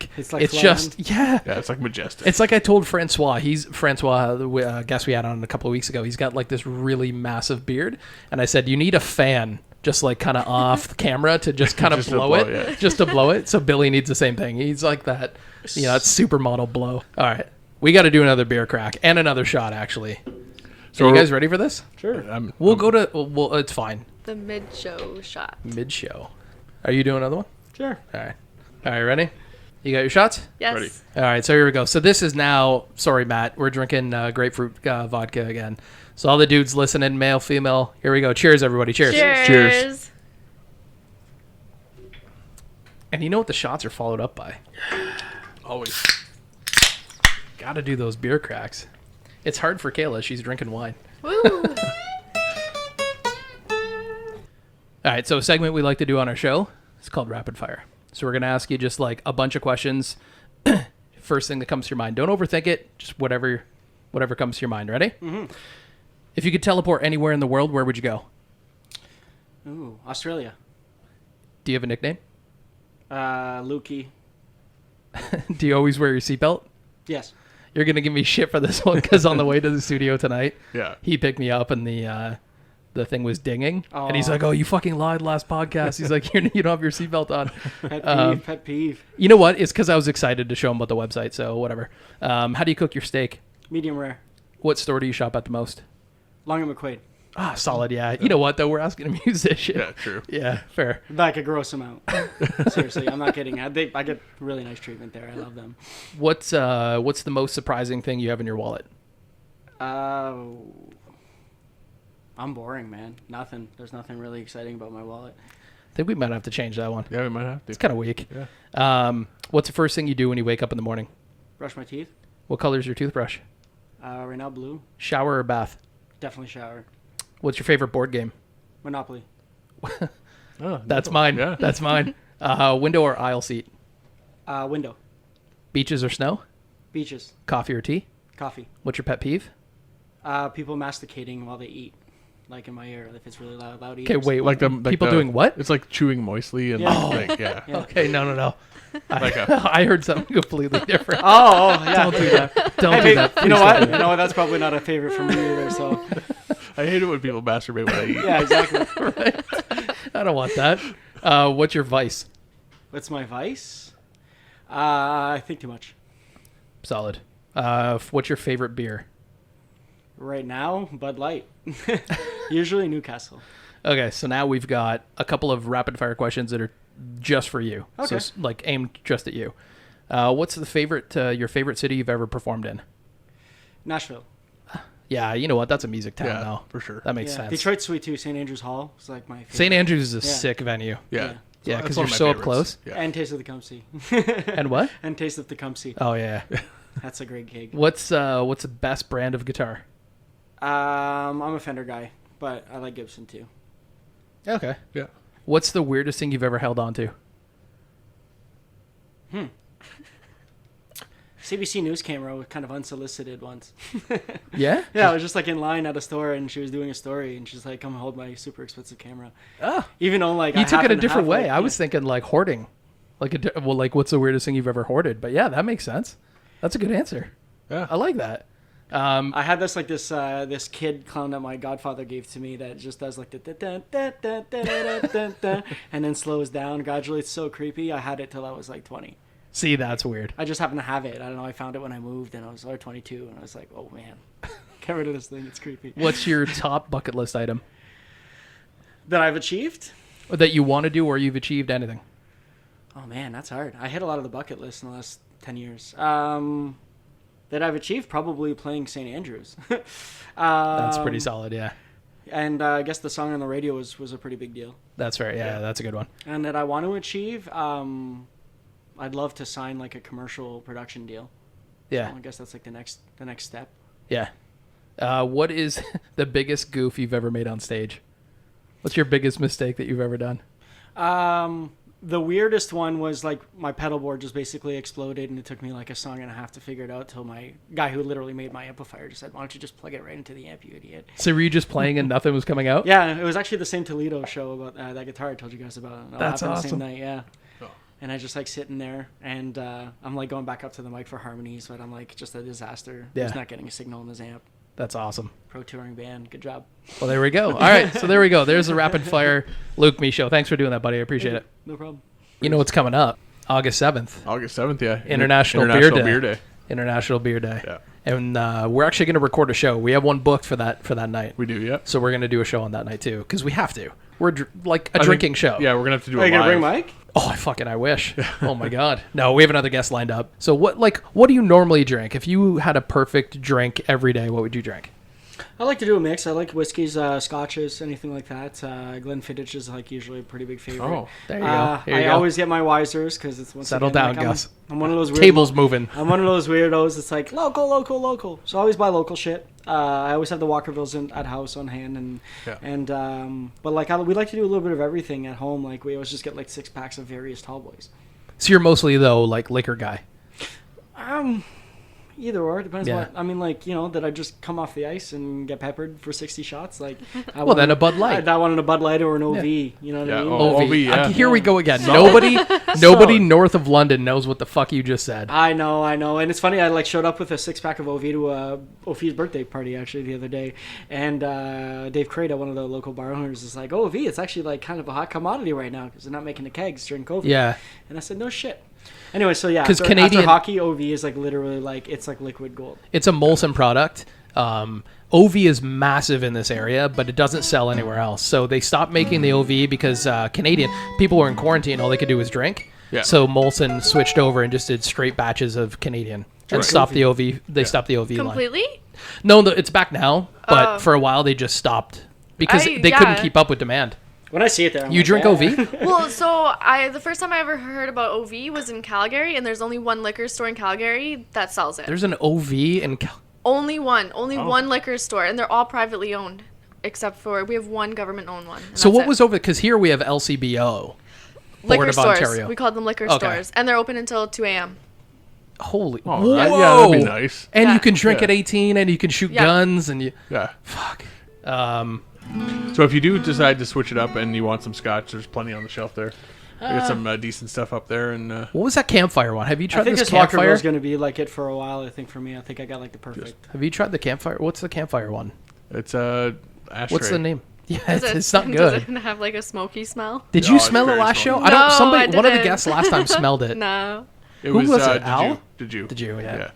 just, yeah. Yeah, it's like majestic. It's like I told Francois, the guest we had on a couple of weeks ago, he's got like this really massive beard. And I said, you need a fan just like kind of off camera to just kind of blow it. Yeah. Just to blow it. So Billy needs the same thing. He's like that, that supermodel blow. All right. We got to do another beer crack and another shot, actually. So are you guys ready for this? Sure. Well, it's fine. The mid-show shot. Mid-show. Are you doing another one? Sure. All right, ready? You got your shots? Yes. Ready. All right, so here we go. So this is now, sorry, Matt, we're drinking grapefruit vodka again. So all the dudes listening, male, female, here we go. Cheers, everybody. Cheers. Cheers. And you know what the shots are followed up by? Always. Got to do those beer cracks. It's hard for Kayla. She's drinking wine. Woo. All right, so a segment we like to do on our show, it's called Rapid Fire. So we're going to ask you just like a bunch of questions. First thing that comes to your mind. Don't overthink it. Just whatever comes to your mind. Ready? Mm-hmm. If you could teleport anywhere in the world, where would you go? Ooh, Australia. Do you have a nickname? Lukey. Do you always wear your seatbelt? Yes. You're going to give me shit for this one because on the way to the studio tonight, Yeah. he picked me up and the thing was dinging. And he's Aw. like, oh, you fucking lied last podcast. He's like, you don't have your seatbelt on. Pet peeve. You know what? It's because I was excited to show him about the website, so whatever. How do you cook your steak? Medium rare. What store do you shop at the most? Long and McQuaid. Ah, solid, yeah. You know what, though? We're asking a musician. Yeah, true. Yeah, fair. Like a gross amount. Seriously, I'm not kidding. I get really nice treatment there. I love them. What's the most surprising thing you have in your wallet? I'm boring, man. Nothing. There's nothing really exciting about my wallet. I think we might have to change that one. Yeah, we might have to. It's kind of weak. Yeah. What's the first thing you do when you wake up in the morning? Brush my teeth. What color is your toothbrush? Right now, blue. Shower or bath? Definitely shower. What's your favorite board game? Monopoly. Oh, That's mine. Yeah. That's mine. Window or aisle seat? Window. Beaches or snow? Beaches. Coffee or tea? Coffee. What's your pet peeve? People masticating while they eat. Like in my ear, if it's really loud Okay, eaters. wait. Like people doing what? It's like chewing moistly and Yeah. like yeah. Yeah. Okay, no. Like I heard something completely different. Oh, yeah. Don't do that. Don't Hey, do maybe- that. you know Please what? don't do You that. know what? That's probably not a favorite for me either. So, I hate it when people masturbate when I eat. yeah, exactly. Right? I don't want that. What's your vice? What's my vice? I think too much. Solid. What's your favorite beer? Right now, Bud Light. Usually Newcastle. Okay, so now we've got a couple of rapid fire questions that are just for you. So Okay. it's like aimed just at you. What's your favorite city you've ever performed in? Nashville. Yeah, you know what? That's a music town Yeah, now. for sure. That makes Yeah. sense. Detroit's sweet too. St. Andrews Hall is like my favorite. St. Andrews is a Yeah. sick venue. Yeah. Yeah, That's because one you're of my so up favorites. close. Yeah. And Taste of the Tecumseh. And what? And Taste of the Tecumseh. Oh yeah. That's a great gig. What's the best brand of guitar? I'm a Fender guy, but I like Gibson too. Okay. Yeah. What's the weirdest thing you've ever held on to? CBC News camera was kind of unsolicited once. Yeah? Yeah, I was just like in line at a store and she was doing a story and she's like, "Come hold my super expensive camera." Oh. Even though like You I took it a happen to different have, way. like, I was thinking like hoarding. Like what's the weirdest thing you've ever hoarded? But yeah, that makes sense. That's a good answer. Yeah. I like that. I had this kid clown that my godfather gave to me that just does like the and then slows down gradually. It's so creepy. I had it till I was like 20. See, that's weird. I just happened to have it. I don't know. I found it when I moved and I was 22 and I was like, oh man, get rid of this thing. It's creepy. What's your top bucket list item That I've achieved? that you want to do or you've achieved anything? Oh man, that's hard. I hit a lot of the bucket list in the last 10 years. That I've achieved probably playing St. Andrews. That's pretty solid, yeah. And I guess the song on the radio was a pretty big deal. That's fair. Yeah, that's a good one. And that I want to achieve, I'd love to sign like a commercial production deal. Yeah. So I guess that's like the next step. Yeah. What is the biggest goof you've ever made on stage? What's your biggest mistake that you've ever done? The weirdest one was like my pedal board just basically exploded, and it took me like a song and a half to figure it out till my guy who literally made my amplifier just said, "Why don't you just plug it right into the amp, you idiot?" So were you just playing and nothing was coming out? Yeah, it was actually the same Toledo show about that guitar I told you guys about. That's The awesome. same night, yeah. Oh. And I just like sitting there, and I'm like going back up to the mic for harmonies, but I'm like just a disaster. Yeah. He's not getting a signal in his amp. That's awesome. Pro touring band, good job. Well, there we go. All right, so there we go. There's the rapid fire Luc Michaud. Thanks for doing that, buddy. I appreciate it. No problem. You know what's coming up? August 7th. August 7th, yeah. International Beer Day. International Beer Day. Yeah. And we're actually going to record a show. We have one booked for that night. We do, yeah. So we're going to do a show on that night too, because we have to. We're like a drinking show. Yeah, we're gonna have to do Are it you gonna live. bring Mike? Oh, I wish. Oh my God. No, we have another guest lined up. So what do you normally drink? If you had a perfect drink every day, what would you drink? I like to do a mix. I like whiskeys, scotches, anything like that. Glenfiddich is like usually a pretty big favorite. Oh, There you go. Here you I go. always get my Wisers because it's Settle down, Gus. I'm one of those weird Tables moving. I'm one of those weirdos that's like local. So I always buy local shit. I always have the Walkervilles at house on hand, but like we like to do a little bit of everything at home. Like we always just get like 6-packs of various tall boys. So you're mostly though like liquor guy. Either or, depends Yeah. what. I mean, like, that I just come off the ice and get peppered for 60 shots. Like, Well, then a Bud Light. I wanted a Bud Light or an OV. You know what I mean? Oh, OV. OV, yeah. Here we go again. Nobody north of London knows what the fuck you just said. I know, and it's funny. I like showed up with a 6-pack of OV to OV's birthday party actually the other day, and Dave Crada, one of the local bar owners, is like, "OV, it's actually like kind of a hot commodity right now because they're not making the kegs during COVID." Yeah. And I said, "No shit." Anyway, so yeah, 'Cause after Canadian- hockey, OV is like literally like it's like liquid gold. It's a Molson product. OV is massive in this area, but it doesn't sell anywhere else. So they stopped making the OV because Canadian people were in quarantine. All they could do was drink. Yeah. So Molson switched over and just did straight batches of Canadian and stopped the OV. They stopped the OV line. Completely? No, it's back now. But Oh. for a while they just stopped because they yeah. couldn't keep up with demand. When I see it there, I'm You like, drink yeah. OV? Well, so the first time I ever heard about OV was in Calgary, and there's only one liquor store in Calgary that sells it. There's an OV in Only one liquor store, and they're all privately owned, except for we have one government-owned one. and So that's what it. was over? Because here we have LCBO, liquor Board of stores? Ontario. We called them liquor Okay. stores, and they're open until 2 a.m. Holy, Oh, whoa! yeah, that'd be nice. And Yeah. you can drink Yeah. at 18, and you can shoot Yeah. guns, and you Yeah. fuck. So if you do decide to switch it up and you want some scotch, there's plenty on the shelf there. We got some decent stuff up there, and What was that campfire one? Have you I tried think this this Walkerville campfire? is going to be like it for a while. I think for me, I think I got like the perfect. Have you tried the campfire? What's the campfire one? it's a ashtray. What's the name? Yeah, Does it's not Does good. it have like a smoky smell? Did No, you it's smell it very last show? smoky. I don't. No, Somebody, I one of the didn't. guests last time smelled it. No. It Who was it, did Al? you? Did you? Did you? Yeah.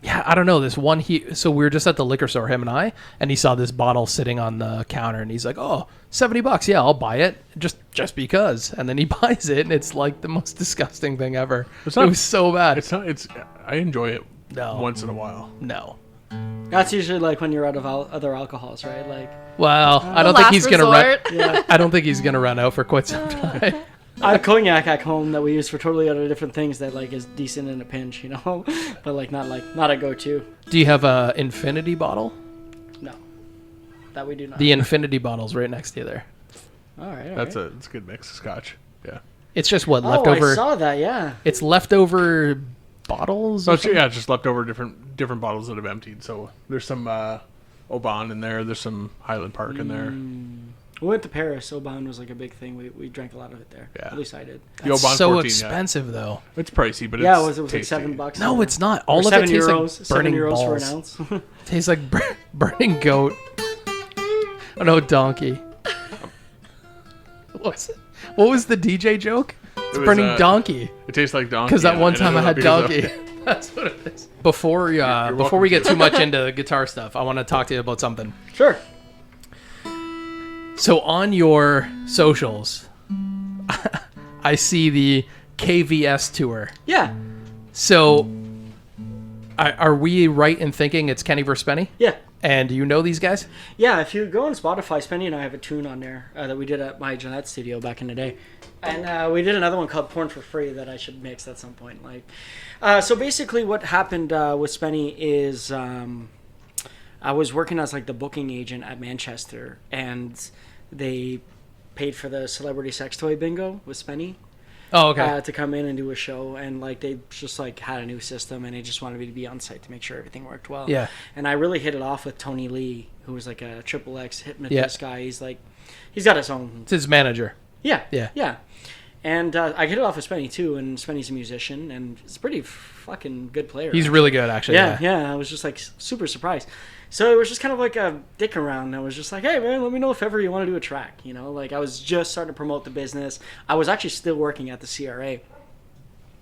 Yeah, I don't know. This one, so we were just at the liquor store, him and I, and he saw this bottle sitting on the counter, and he's like, "Oh, $70. Yeah, I'll buy it, just because." And then he buys it, and it's like the most disgusting thing ever. It's not- It was so bad. It's not. It's. I enjoy it No. once in a while. No. That's usually like when you're out of other alcohols, right? Like, Well, I don't The think he's last gonna run. resort. yeah, I don't think he's gonna run out for quite some time. I have cognac at home that we use for totally other different things that like is decent in a pinch, but like not a go-to. Do you have a infinity bottle? No, that we do not. The infinity bottle's right next to you there. All right, That's a good mix of scotch. Yeah. It's just what Oh, leftover. I saw that. Yeah. It's leftover bottles. So or it's, something? yeah, just leftover different bottles that have emptied. So there's some Oban in there. There's some Highland Park in there. We went to Paris. Oban was like a big thing. We drank a lot of it there. Yeah. At least I did. The It's Oban so 14, expensive though. Yeah. It's pricey, but Yeah, it's it was like tasty. $7. No, it's not. All Or of it €7, tastes like burning €7 balls. for an ounce. Tastes like burning goat. Oh no, donkey. What was the DJ joke? It's was, burning donkey. It tastes like donkey. Because that and one it time I ended had up being donkey. That's what it is. Before we welcome get to. too much into guitar stuff, I want to talk to you about something. Sure. So on your socials, I see the KVS tour. Yeah. So are we right in thinking it's Kenny vs. Spenny? Yeah. And do you know these guys? Yeah, if you go on Spotify, Spenny and I have a tune on there that we did at my Jeanette studio back in the day. And we did another one called Porn for Free that I should mix at some point. So basically what happened with Spenny is I was working as like the booking agent at Manchester, and they paid for the celebrity sex toy bingo with Spenny. Oh, okay. To come in and do a show, and like they just like had a new system, and they just wanted me to be on site to make sure everything worked well. Yeah. And I really hit it off with Tony Lee, who was like a XXX hypnotist guy. He's got his own. It's his manager. Yeah. Yeah. Yeah. And I hit it off with Spenny too, and Spenny's a musician, and he's a pretty fucking good player. He's really good, actually. Yeah. I was just like super surprised. So it was just kind of like a dick around. I was just like, hey man, let me know if ever you want to do a track. You know, like I was just starting to promote the business. I was actually still working at the CRA,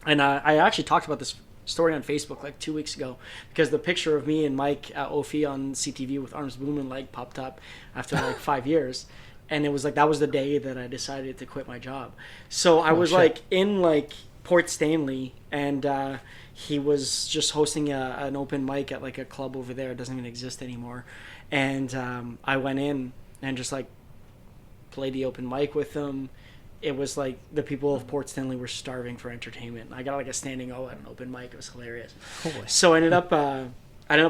and I actually talked about this story on Facebook like 2 weeks ago because the picture of me and Mike Ophi on CTV with arms booming like popped up after like 5 years. And it was like that was the day that I decided to quit my job. So I was like in like Port Stanley, and he was just hosting an open mic at like a club over there. It doesn't even exist anymore. And I went in and just like played the open mic with them. It was like the people of Port Stanley were starving for entertainment. I got like a standing O at an open mic. It was hilarious. So I ended up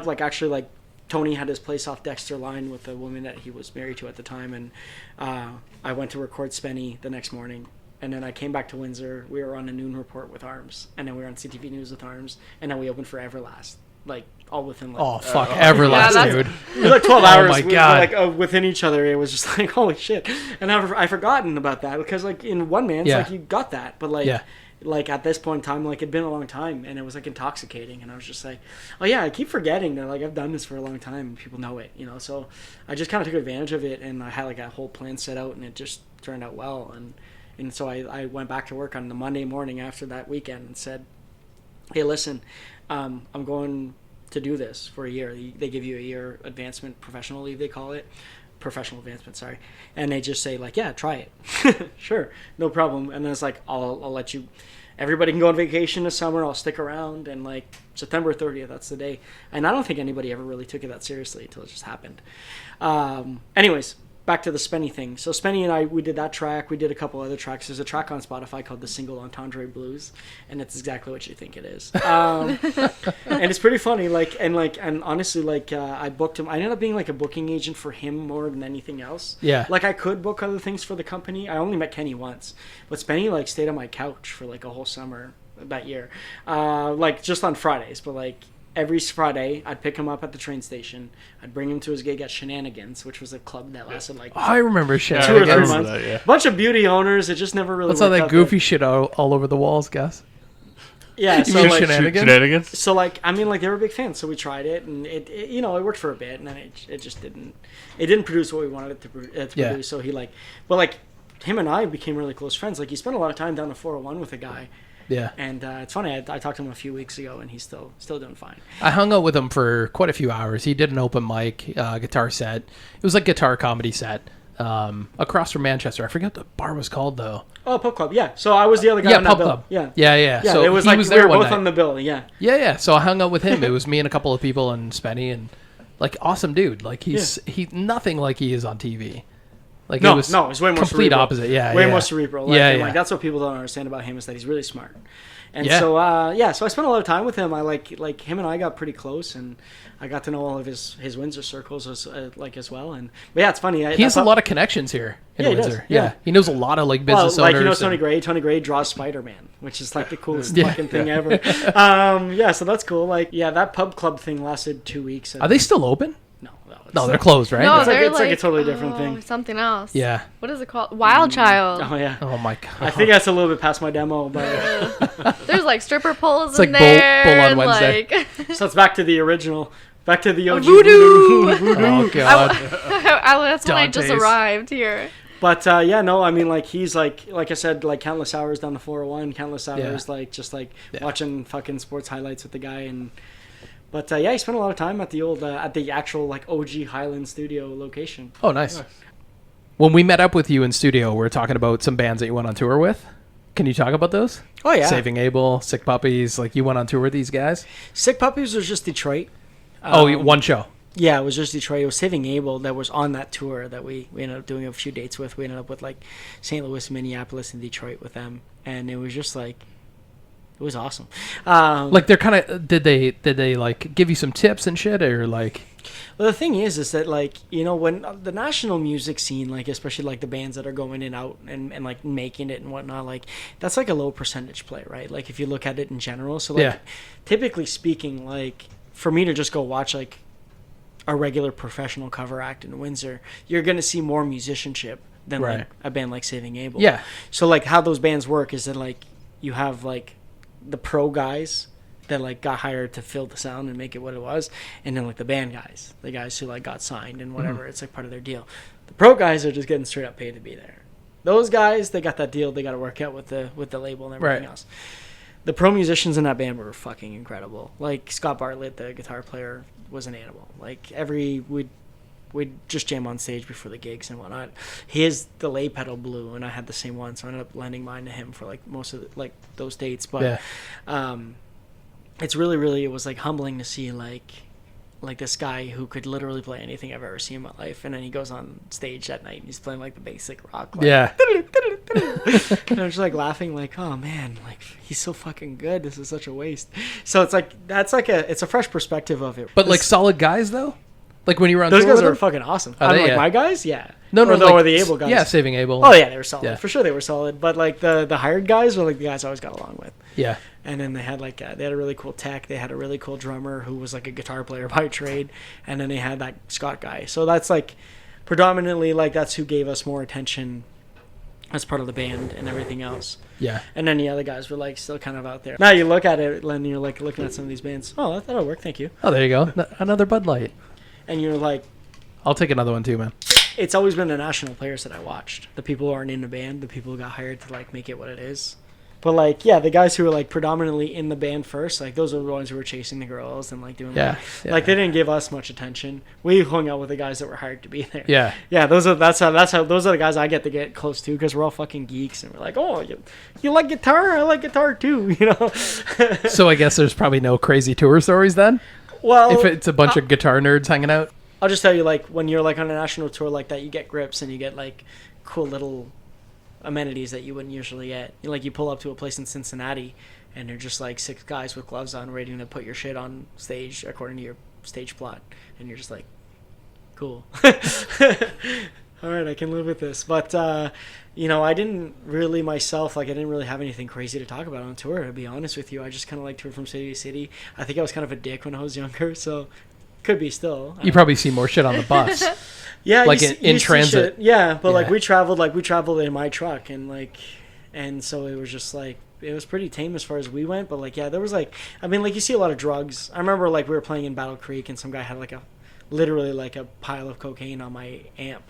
like actually like Tony had his place off Dexter Line with a woman that he was married to at the time, and I went to record Spenny the next morning, and then I came back to Windsor. We were on a noon report with Arms, and then we were on CTV News with Arms, and then we opened for Everlast, like all within like Everlast, dude. It was like 12 hours. Oh my God. We were, like within each other. It was just like holy shit, and I forgotten about that because like in one man, it's like you got that, but like. Yeah. Like at this point in time, like it'd been a long time, and it was like intoxicating, and I was just like, oh yeah, I keep forgetting that like I've done this for a long time, and people know it, you know. So I just kind of took advantage of it, and I had like a whole plan set out, and it just turned out well, and so I went back to work on the Monday morning after that weekend and said, hey, listen, I'm going to do this for a year. They give you a year advancement, professional leave they call it. Professional advancement, sorry. And they just say like, yeah, try it. Sure, no problem. And then it's like, I'll let you, everybody can go on vacation this summer. I'll stick around. And like September 30th, that's the day. And I don't think anybody ever really took it that seriously until it just happened. Anyways, back to the Spenny thing. So Spenny and I, we did that track. We did a couple other tracks. There's a track on Spotify called The Single Entendre Blues, and it's exactly what you think it is. And it's pretty funny. And honestly, I booked him. I ended up being like a booking agent for him more than anything else. Yeah. Like I could book other things for the company. I only met Kenny once, but Spenny like stayed on my couch for like a whole summer that year, like just on Fridays, but like. Every Friday, I'd pick him up at the train station. I'd bring him to his gig at Shenanigans, which was a club that lasted like I remember 2 or 3 months. That, Bunch of beauty owners. It just never really. What's all worked that out goofy shit all over the walls, Gus? Yeah, so mean like Shenanigans? So like I mean like they were big fans, so we tried it, and it you know it worked for a bit, and then it just didn't produce what we wanted it to produce. So he like, but like him and I became really close friends. Like he spent a lot of time down the 401 with a guy. Yeah, and it's funny. I talked to him a few weeks ago, and he's still doing fine. I hung out with him for quite a few hours. He did an open mic guitar set. It was like guitar comedy set across from Manchester. I forget what the bar was called though. Oh, Pub Club. Yeah. So I was the other guy on that Pub bill. Club. Yeah. Yeah. So it was he like was we there were one both night. on the bill. Yeah. Yeah. So I hung out with him. It was me and a couple of people and Spenny, and like awesome dude. Like he's nothing like he is on TV. Like no, it's way more complete cerebral. opposite. Yeah, way more cerebral. Like, that's what people don't understand about him is that he's really smart. And so I spent a lot of time with him. I like him and I got pretty close, and I got to know all of his Windsor circles as well. And but yeah, it's funny. He has a lot of connections here in Windsor. Yeah, he knows a lot of like business owners. Like Tony Gray. Tony Gray draws Spider-Man, which is like the coolest fucking thing ever. So that's cool. Like that Pub Club thing lasted 2 weeks. Are they still open? No, they're closed, right? No, it's like a totally different thing. Something else. Yeah. What is it called? Wild Child. Oh yeah. Oh my god. I think that's a little bit past my demo, but there's like stripper poles it's in like there. Bull on Wednesday. Like... so it's back to the original, back to the OG voodoo. Oh god. That's when I just arrived here. But I mean, like he's like I said, like countless hours down the 401, countless hours watching fucking sports highlights with the guy and. But he spent a lot of time at the old, at the actual like OG Highland Studio location. Oh, nice. When we met up with you in studio, we were talking about some bands that you went on tour with. Can you talk about those? Oh yeah, Saving Abel, Sick Puppies. Like you went on tour with these guys. Sick Puppies was just Detroit. One show. Yeah, it was just Detroit. It was Saving Abel that was on that tour that we ended up doing a few dates with. We ended up with like St. Louis, Minneapolis, and Detroit with them, and it was just like. It was awesome. Like they're kind of did they like give you some tips and shit or like? Well, the thing is that like when the national music scene, like especially like the bands that are going in out and like making it and whatnot, like that's like a low percentage play, right? Like if you look at it in general, so like typically speaking, like for me to just go watch like a regular professional cover act in Windsor, you're gonna see more musicianship than like a band like Saving Abel. Yeah. So like how those bands work is that like you have like the pro guys that like got hired to fill the sound and make it what it was, and then like the band guys, the guys who like got signed and whatever, it's like part of their deal. The pro guys are just getting straight up paid to be there. Those guys, they got that deal, they got to work out with the label and everything else. The pro musicians in that band were fucking incredible. Like Scott Bartlett, the guitar player, was an animal. Like we'd just jam on stage before the gigs and whatnot. His delay pedal blew, and I had the same one, so I ended up lending mine to him for like most of like those dates. But it's really it was like humbling to see like this guy who could literally play anything I've ever seen in my life, and then he goes on stage that night and he's playing like the basic rock. Like, and I'm just like laughing like, oh man, like he's so fucking good. This is such a waste. So it's like it's a fresh perspective of it. But like solid guys though. Like when you were on those tour guys with are them? fucking awesome. Are they? Like my guys, yeah. No, or the Able guys. Yeah, Saving Abel. Oh yeah, they were solid. Yeah. For sure they were solid. But like the hired guys were like the guys I always got along with. Yeah. And then they had like they had a really cool tech. They had a really cool drummer who was like a guitar player by trade. And then they had that Scott guy. So that's like predominantly like that's who gave us more attention as part of the band and everything else. Yeah. And then the other guys were like still kind of out there. Now you look at it and you're like looking at some of these bands. Oh, that'll work. Thank you. Oh, there you go. Another Bud Light. And you're like, I'll take another one too, man. it's always been the national players that I watched. The people who aren't in the band, the people who got hired to like make it what it is. But like, yeah, the guys who were like predominantly in the band first, like those are the ones who were chasing the girls and like doing like they didn't give us much attention. We hung out with the guys that were hired to be there. Yeah. Yeah, those are the guys I get to get close to because we're all fucking geeks and we're like, oh, you like guitar? I like guitar too, you know. So I guess there's probably no crazy tour stories then. Well, if it's a bunch of guitar nerds hanging out. I'll just tell you, like when you're like on a national tour like that, you get grips and you get like cool little amenities that you wouldn't usually get. Like you pull up to a place in Cincinnati and they're just like 6 guys with gloves on waiting to put your shit on stage according to your stage plot, and you're just like, cool. All right, I can live with this. But you know, I didn't really myself, like I didn't really have anything crazy to talk about on tour, to be honest with you. I just kind of like toured from city to city. I think I was kind of a dick when I was younger, so could be still. You probably see more shit on the bus. Yeah, like in transit. Yeah, but like we traveled in my truck and so it was just like it was pretty tame as far as we went. But like yeah, there was like I mean like you see a lot of drugs. I remember like we were playing in Battle Creek and some guy had like literally like a pile of cocaine on my amp,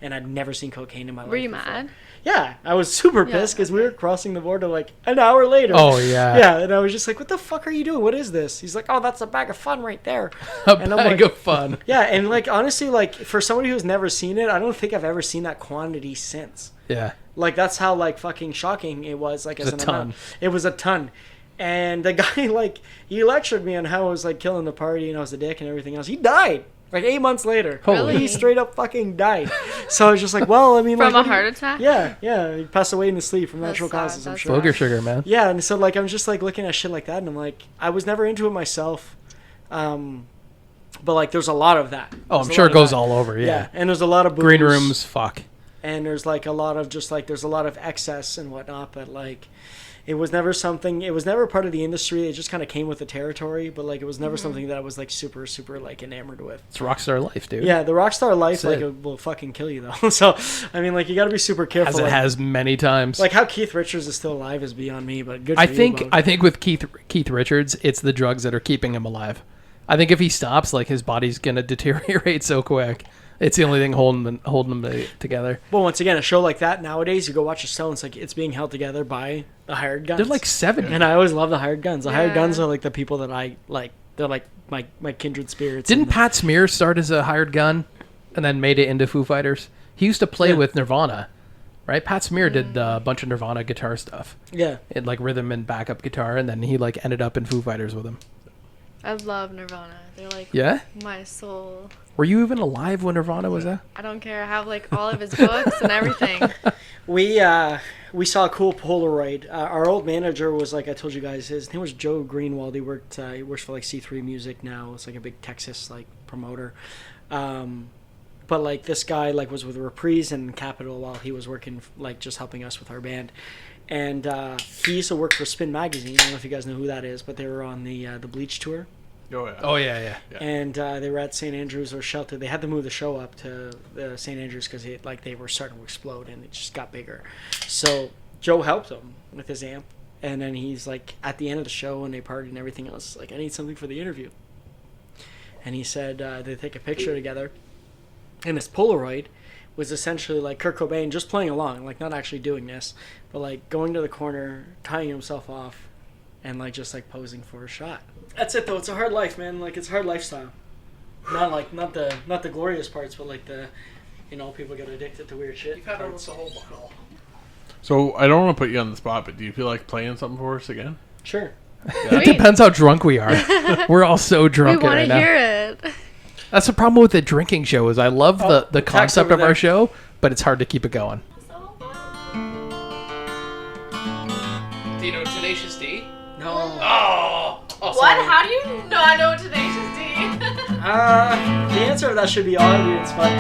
and I'd never seen cocaine in my life. Were you before. mad? Yeah, I was super pissed because we were crossing the border like an hour later. Oh, yeah. Yeah, and I was just like, what the fuck are you doing? What is this? He's like, oh, that's a bag of fun right there. And bag of fun. Yeah, and like, honestly, like, for somebody who's never seen it, I don't think I've ever seen that quantity since. Yeah. Like, that's how, like, fucking shocking it was. Like, it was a ton. It was a ton. And the guy, like, he lectured me on how I was, like, killing the party and I was a dick and everything else. He died. Like 8 months later. Holy. He straight up fucking died. So I was just like, well, I mean, from like, a heart attack? Yeah. He passed away in his sleep from natural causes, I'm sure. Booger sugar, man. Yeah, and so like I'm just like looking at shit like that and I'm like, I was never into it myself. But like there's a lot of that. Oh, I'm sure it goes all over, yeah. And there's a lot of booze. Green rooms, fuck. And there's like a lot of just like there's a lot of excess and whatnot, but like it was never part of the industry. It just kind of came with the territory, but like it was never something that I was like super like enamored with. It's rockstar life, dude. Yeah, the rockstar life like it will fucking kill you though. So I mean, like you got to be super careful. As it like, has many times. Like how Keith Richards is still alive is beyond me, but good. For I you, think with Keith Richards, it's the drugs that are keeping him alive. I think if he stops, like his body's gonna deteriorate so quick. It's the only thing holding them together. Well, once again, a show like that nowadays, you go watch a show, and it's like it's being held together by the hired guns. They're like 70. And I always love the hired guns. The hired guns are like the people that I like. They're like my kindred spirits. Didn't Pat Smear start as a hired gun and then made it into Foo Fighters? He used to play with Nirvana, right? Pat Smear did a bunch of Nirvana guitar stuff. Yeah. It like rhythm and backup guitar, and then he like ended up in Foo Fighters with him. I love Nirvana. They're like my soul. Were you even alive when Nirvana was there? I don't care. I have like all of his books and everything. We we saw a cool Polaroid. Our old manager was like I told you guys, his name was Joe Greenwald. He works for like C3 Music now. It's like a big Texas like promoter. But like this guy like was with Reprise and Capitol while he was working like just helping us with our band. And he used to work for Spin Magazine. I don't know if you guys know who that is, but they were on the Bleach tour. Oh yeah. Oh yeah. And they were at St. Andrews or Shelter. They had to move the show up to St. Andrews because they were starting to explode and it just got bigger. So Joe helped him with his amp, and then he's like at the end of the show and they partied and everything else. Like I need something for the interview, and he said they take a picture together, and this Polaroid was essentially like Kurt Cobain just playing along, like not actually doing this, but like going to the corner, tying himself off, and like just like posing for a shot. That's it though. It's a hard life, man. Like it's a hard lifestyle. Not the glorious parts, but like the, people get addicted to weird shit. You've had almost a whole bottle. So I don't want to put you on the spot, but do you feel like playing something for us again? Sure. It depends how drunk we are. We're all so drunk We right want to now. hear it. That's the problem with the drinking show is I love the concept over of our there. show, but it's hard to keep it going. Do you know Tenacious D? No. Oh! What? How do you not know Tenacious D? The answer to that should be obvious, but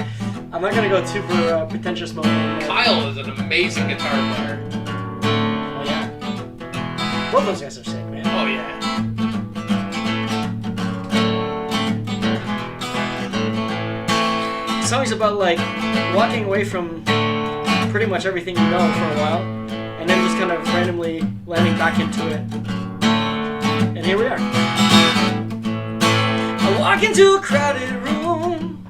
I'm not gonna go too for pretentious mode. Kyle is an amazing guitar player. Oh yeah. Both those guys are sick, man. Oh yeah. The song's about like walking away from pretty much everything you know for a while, and then just kind of randomly landing back into it. And here we are. I walk into a crowded room.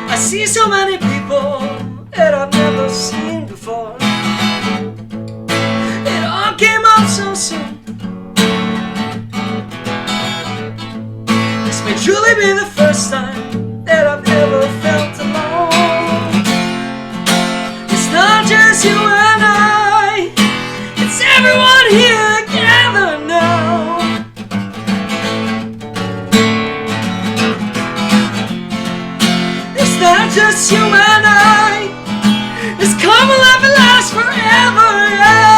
I see so many people that I've never seen before. It all came up so soon. This may truly be the first time that I've ever felt alone. It's not just you and I, it's everyone here together now. It's not just you and I, this common life will last forever, yeah.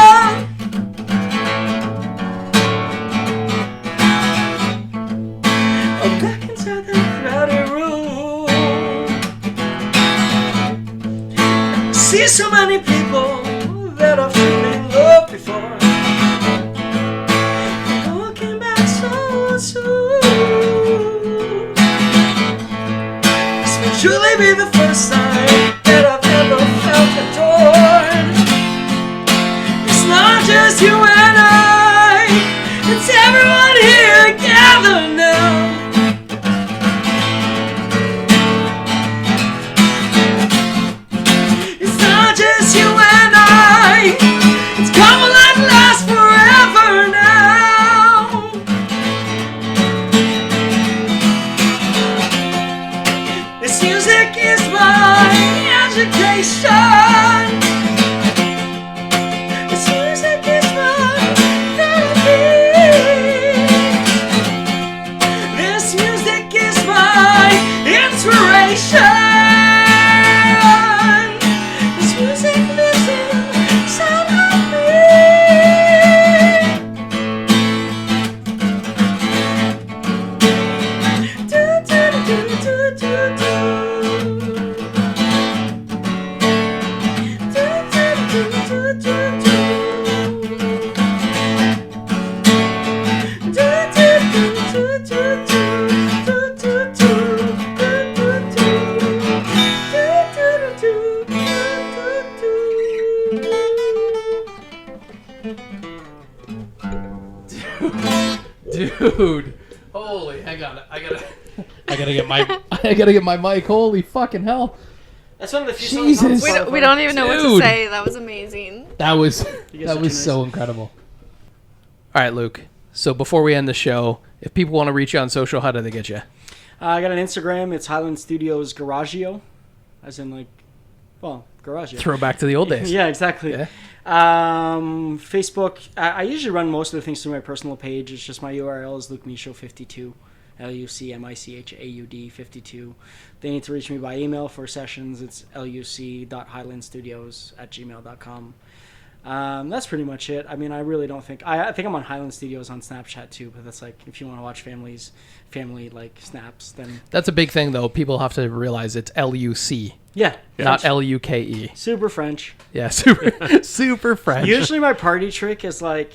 I'm back inside the crowded room. See so many people that I've truly loved before. It all came back so soon. This may truly be the first time that I've ever felt adored. It's not just you and I, it's everyone here gathered now. It's not just you and I, it's come alive and last forever now. This music is my education. This music is my therapy. This music is my inspiration. This music lives inside of me. Do, do, do, do, do, do. Do, do, do, do, do, do. Do, do, do, do, do, do. Do, do, do, do, do, do. Do, do, do, do, do, do. Dude. Holy, hang on. I gotta get my mic. Holy fucking hell. That's one of the few Jesus. songs. We don't even know what to Dude. say. That was amazing. That was You guys are too so incredible. All right, Luke. So before we end the show, if people want to reach you on social, how do they get you? I got an Instagram. It's Highland Studios Garagio, as in like, Garagio. Throwback to the old days. Yeah, exactly. Yeah. Facebook. I usually run most of the things through my personal page. It's just my URL is Luc Michaud 52, LUCMICHAUD52. They need to reach me by email for sessions. It's luc.highlandstudios@gmail.com. That's pretty much it. I mean, I really don't think... I think I'm on Highland Studios on Snapchat too, but that's like, if you want to watch family like snaps, then... That's a big thing, though. People have to realize it's LUC, Yeah. not French. LUKE. Super French. Yeah, super French. Usually my party trick is like,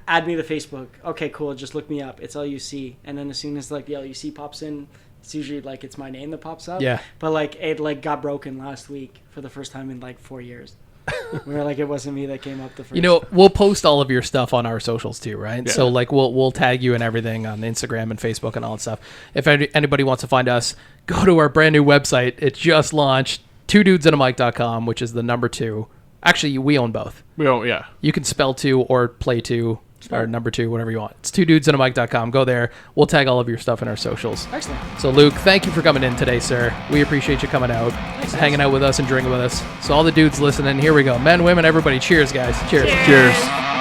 add me to Facebook. Okay, cool. Just look me up. It's LUC. And then as soon as like the LUC pops in, it's usually like it's my name that pops up. Yeah. But like it like got broken last week for the first time in like 4 years. Where like it wasn't me that came up the first. You know, we'll post all of your stuff on our socials too, right? Yeah. So like we'll tag you and everything on Instagram and Facebook and all that stuff. If anybody wants to find us, go to our brand new website. It just launched, twodudesandamic.com, which is the number 2. Actually, we own both. Yeah. You can spell 2 or play 2 or number 2, whatever you want. It's twodudesandamic.com. Go there. We'll tag all of your stuff in our socials. Excellent. So, Luke, thank you for coming in today, sir. We appreciate you coming out, hanging out with us and drinking with us. So all the dudes listening, here we go. Men, women, everybody, cheers, guys. Cheers. Cheers. Cheers.